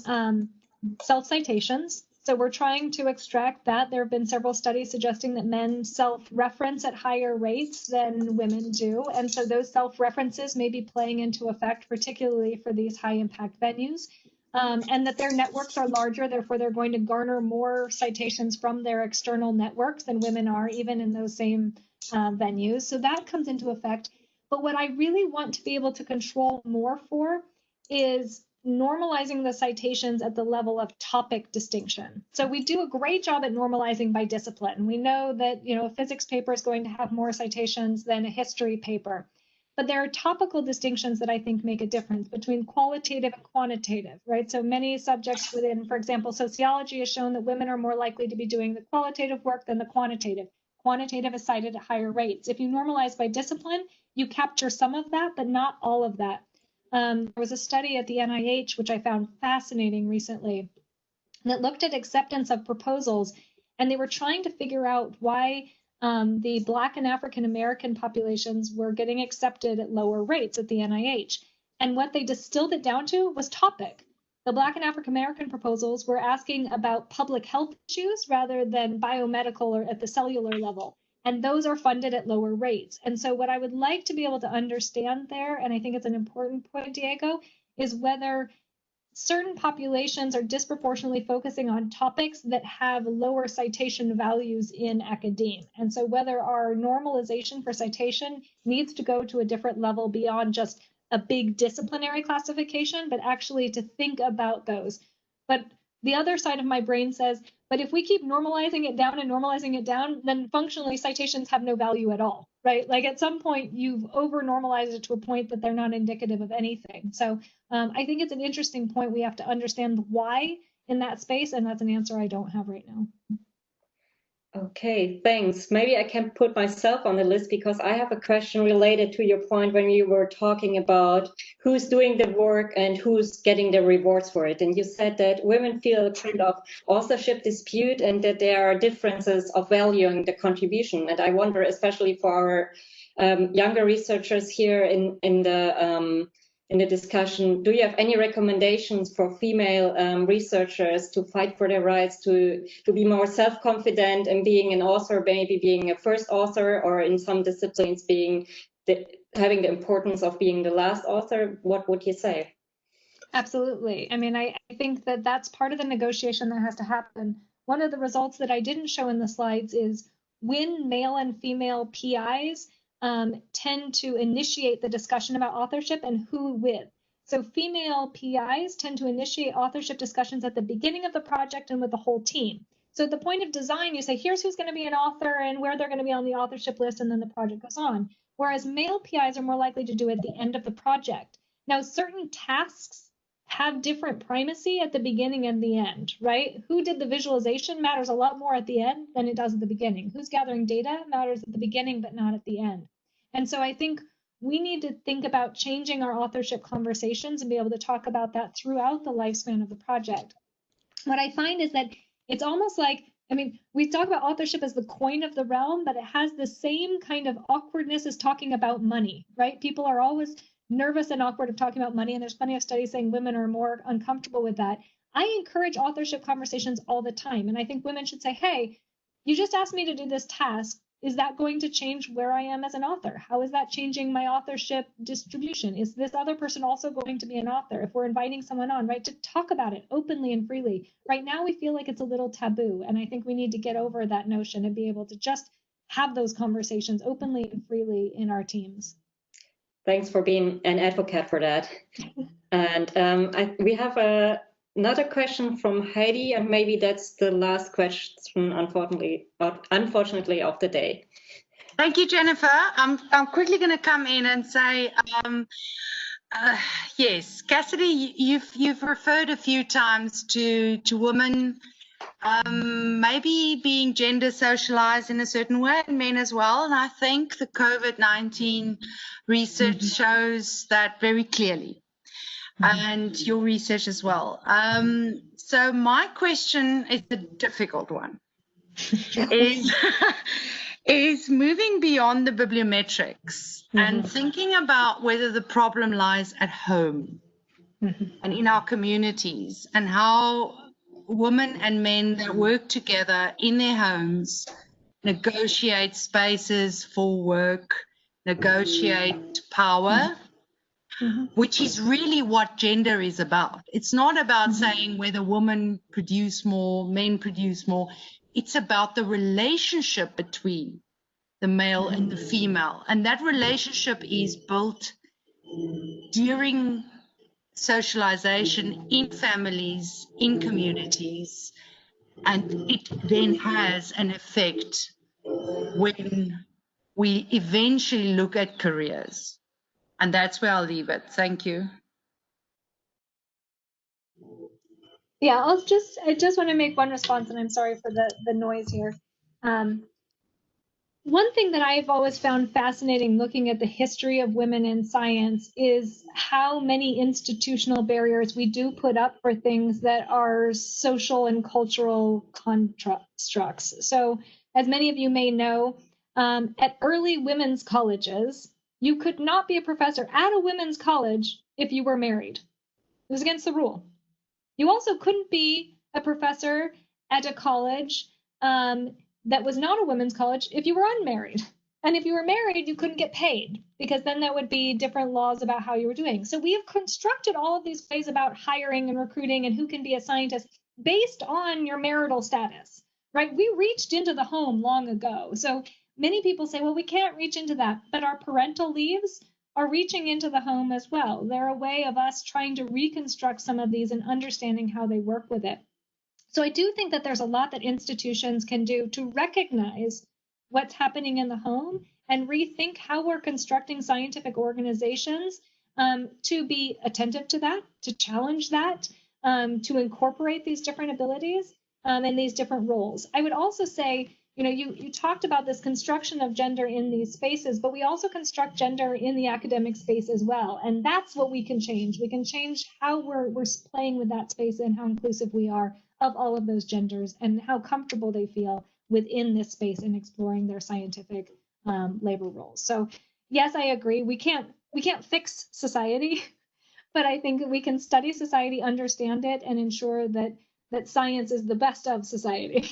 self-citations. So we're trying to extract that. There have been several studies suggesting that men self-reference at higher rates than women do. And so those self-references may be playing into effect, particularly for these high-impact venues. And that their networks are larger, therefore they're going to garner more citations from their external networks than women are, even in those same venues. So that comes into effect. But what I really want to be able to control more for is normalizing the citations at the level of topic distinction. So we do a great job at normalizing by discipline. We know that, you know, a physics paper is going to have more citations than a history paper. But there are topical distinctions that I think make a difference between qualitative and quantitative, right? So many subjects within, for example, sociology has shown that women are more likely to be doing the qualitative work than the quantitative. Quantitative is cited at higher rates. If you normalize by discipline, you capture some of that, but not all of that. There was a study at the NIH, which I found fascinating recently, that looked at acceptance of proposals, and they were trying to figure out why the Black and African American populations were getting accepted at lower rates at the NIH. And what they distilled it down to was topic. The Black and African American proposals were asking about public health issues rather than biomedical or at the cellular level. And those are funded at lower rates. And so what I would like to be able to understand there, and I think it's an important point, Diego, is whether certain populations are disproportionately focusing on topics that have lower citation values in academia. And so whether our normalization for citation needs to go to a different level beyond just a big disciplinary classification, but actually to think about those. But the other side of my brain says, but if we keep normalizing it down, then functionally citations have no value at all, right? Like at some point you've over normalized it to a point that they're not indicative of anything. So I think it's an interesting point. We have to understand why in that space, and that's an answer I don't have right now. Okay, thanks. Maybe I can put myself on the list because I have a question related to your point when you were talking about who's doing the work and who's getting the rewards for it. And you said that women feel a kind of authorship dispute and that there are differences of valuing the contribution. And I wonder, especially for our younger researchers here in the discussion, do you have any recommendations for female researchers to fight for their rights, to be more self-confident in being an author, maybe being a first author, or in some disciplines having the importance of being the last author? What would you say? Absolutely. I mean, I think that that's part of the negotiation that has to happen. One of the results that I didn't show in the slides is when male and female PIs tend to initiate the discussion about authorship and who with. So female PIs tend to initiate authorship discussions at the beginning of the project and with the whole team. So at the point of design, you say, here's who's going to be an author and where they're going to be on the authorship list, and then the project goes on. Whereas male PIs are more likely to do it at the end of the project. Now, certain tasks have different primacy at the beginning and the end, right? Who did the visualization matters a lot more at the end than it does at the beginning. Who's gathering data matters at the beginning, but not at the end. And so I think we need to think about changing our authorship conversations and be able to talk about that throughout the lifespan of the project. What I find is that it's almost like, I mean, we talk about authorship as the coin of the realm, but it has the same kind of awkwardness as talking about money, right? People are always nervous and awkward of talking about money, and there's plenty of studies saying women are more uncomfortable with that. I encourage authorship conversations all the time, and I think women should say, hey, you just asked me to do this task. Is that going to change where I am as an author? How is that changing my authorship distribution? Is this other person also going to be an author? If we're inviting someone on, right, to talk about it openly and freely. Right now, we feel like it's a little taboo, and I think we need to get over that notion and be able to just have those conversations openly and freely in our teams. Thanks for being an advocate for that. And we have another question from Heidi, and maybe that's the last question, unfortunately of the day. Thank you, Jennifer. I'm quickly going to come in and say, yes, Cassidy, you've referred a few times to women maybe being gender socialized in a certain way, and men as well. And I think the COVID-19 research shows that very clearly, and your research as well. So my question is a difficult one. is moving beyond the bibliometrics and thinking about whether the problem lies at home and in our communities, and how women and men that work together in their homes negotiate spaces for work, negotiate power, which is really what gender is about. It's not about saying whether women produce more, men produce more. It's about the relationship between the male and the female. And that relationship is built during socialization in families, in communities, and it then has an effect when we eventually look at careers. And that's where I'll leave it. Thank you. Yeah, I just want to make one response, and I'm sorry for the noise here. One thing that I've always found fascinating looking at the history of women in science is how many institutional barriers we do put up for things that are social and cultural constructs. So, as many of you may know, at early women's colleges, you could not be a professor at a women's college if you were married. It was against the rule. You also couldn't be a professor at a college that was not a women's college if you were unmarried. And if you were married, you couldn't get paid, because then that would be different laws about how you were doing. So we have constructed all of these ways about hiring and recruiting and who can be a scientist based on your marital status, right? We reached into the home long ago. So many people say, well, we can't reach into that, but our parental leaves are reaching into the home as well. They're a way of us trying to reconstruct some of these and understanding how they work with it. So I do think that there's a lot that institutions can do to recognize what's happening in the home and rethink how we're constructing scientific organizations to be attentive to that, to challenge that, to incorporate these different abilities and these different roles. I would also say, you know, you talked about this construction of gender in these spaces, but we also construct gender in the academic space as well. And that's what we can change. We can change how we're playing with that space and how inclusive we are of all of those genders and how comfortable they feel within this space in exploring their scientific labor roles. So yes, I agree. We can't fix society, but I think we can study society, understand it, and ensure that science is the best of society.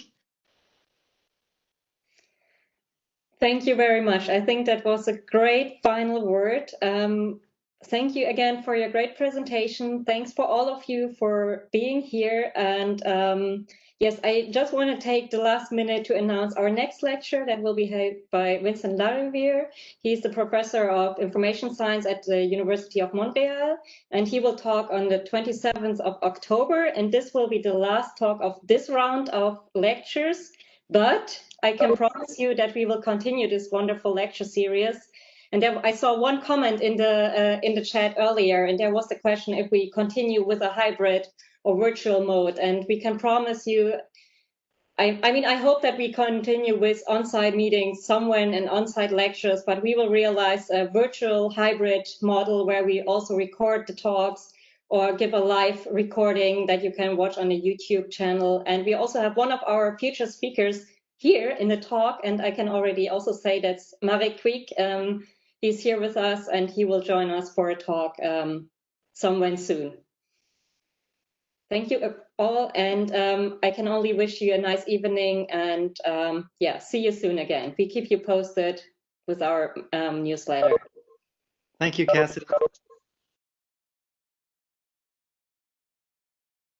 Thank you very much. I think that was a great final word. Thank you again for your great presentation. Thanks for all of you for being here. And yes, I just want to take the last minute to announce our next lecture that will be held by Vincent Larenvier. He's the professor of information science at the University of Montreal, and he will talk on the 27th of October. And this will be the last talk of this round of lectures. But I can promise you that we will continue this wonderful lecture series. And there, I saw one comment in the chat earlier, and there was the question if we continue with a hybrid or virtual mode. And we can promise you, I mean, I hope that we continue with on-site meetings somewhere and on-site lectures, but we will realize a virtual hybrid model where we also record the talks or give a live recording that you can watch on the YouTube channel. And we also have one of our future speakers here in the talk, and I can already also say that's Marek Quick. He's here with us, and he will join us for a talk somewhere soon. Thank you all, and I can only wish you a nice evening, and yeah, see you soon again. We keep you posted with our newsletter. Thank you, Cassidy.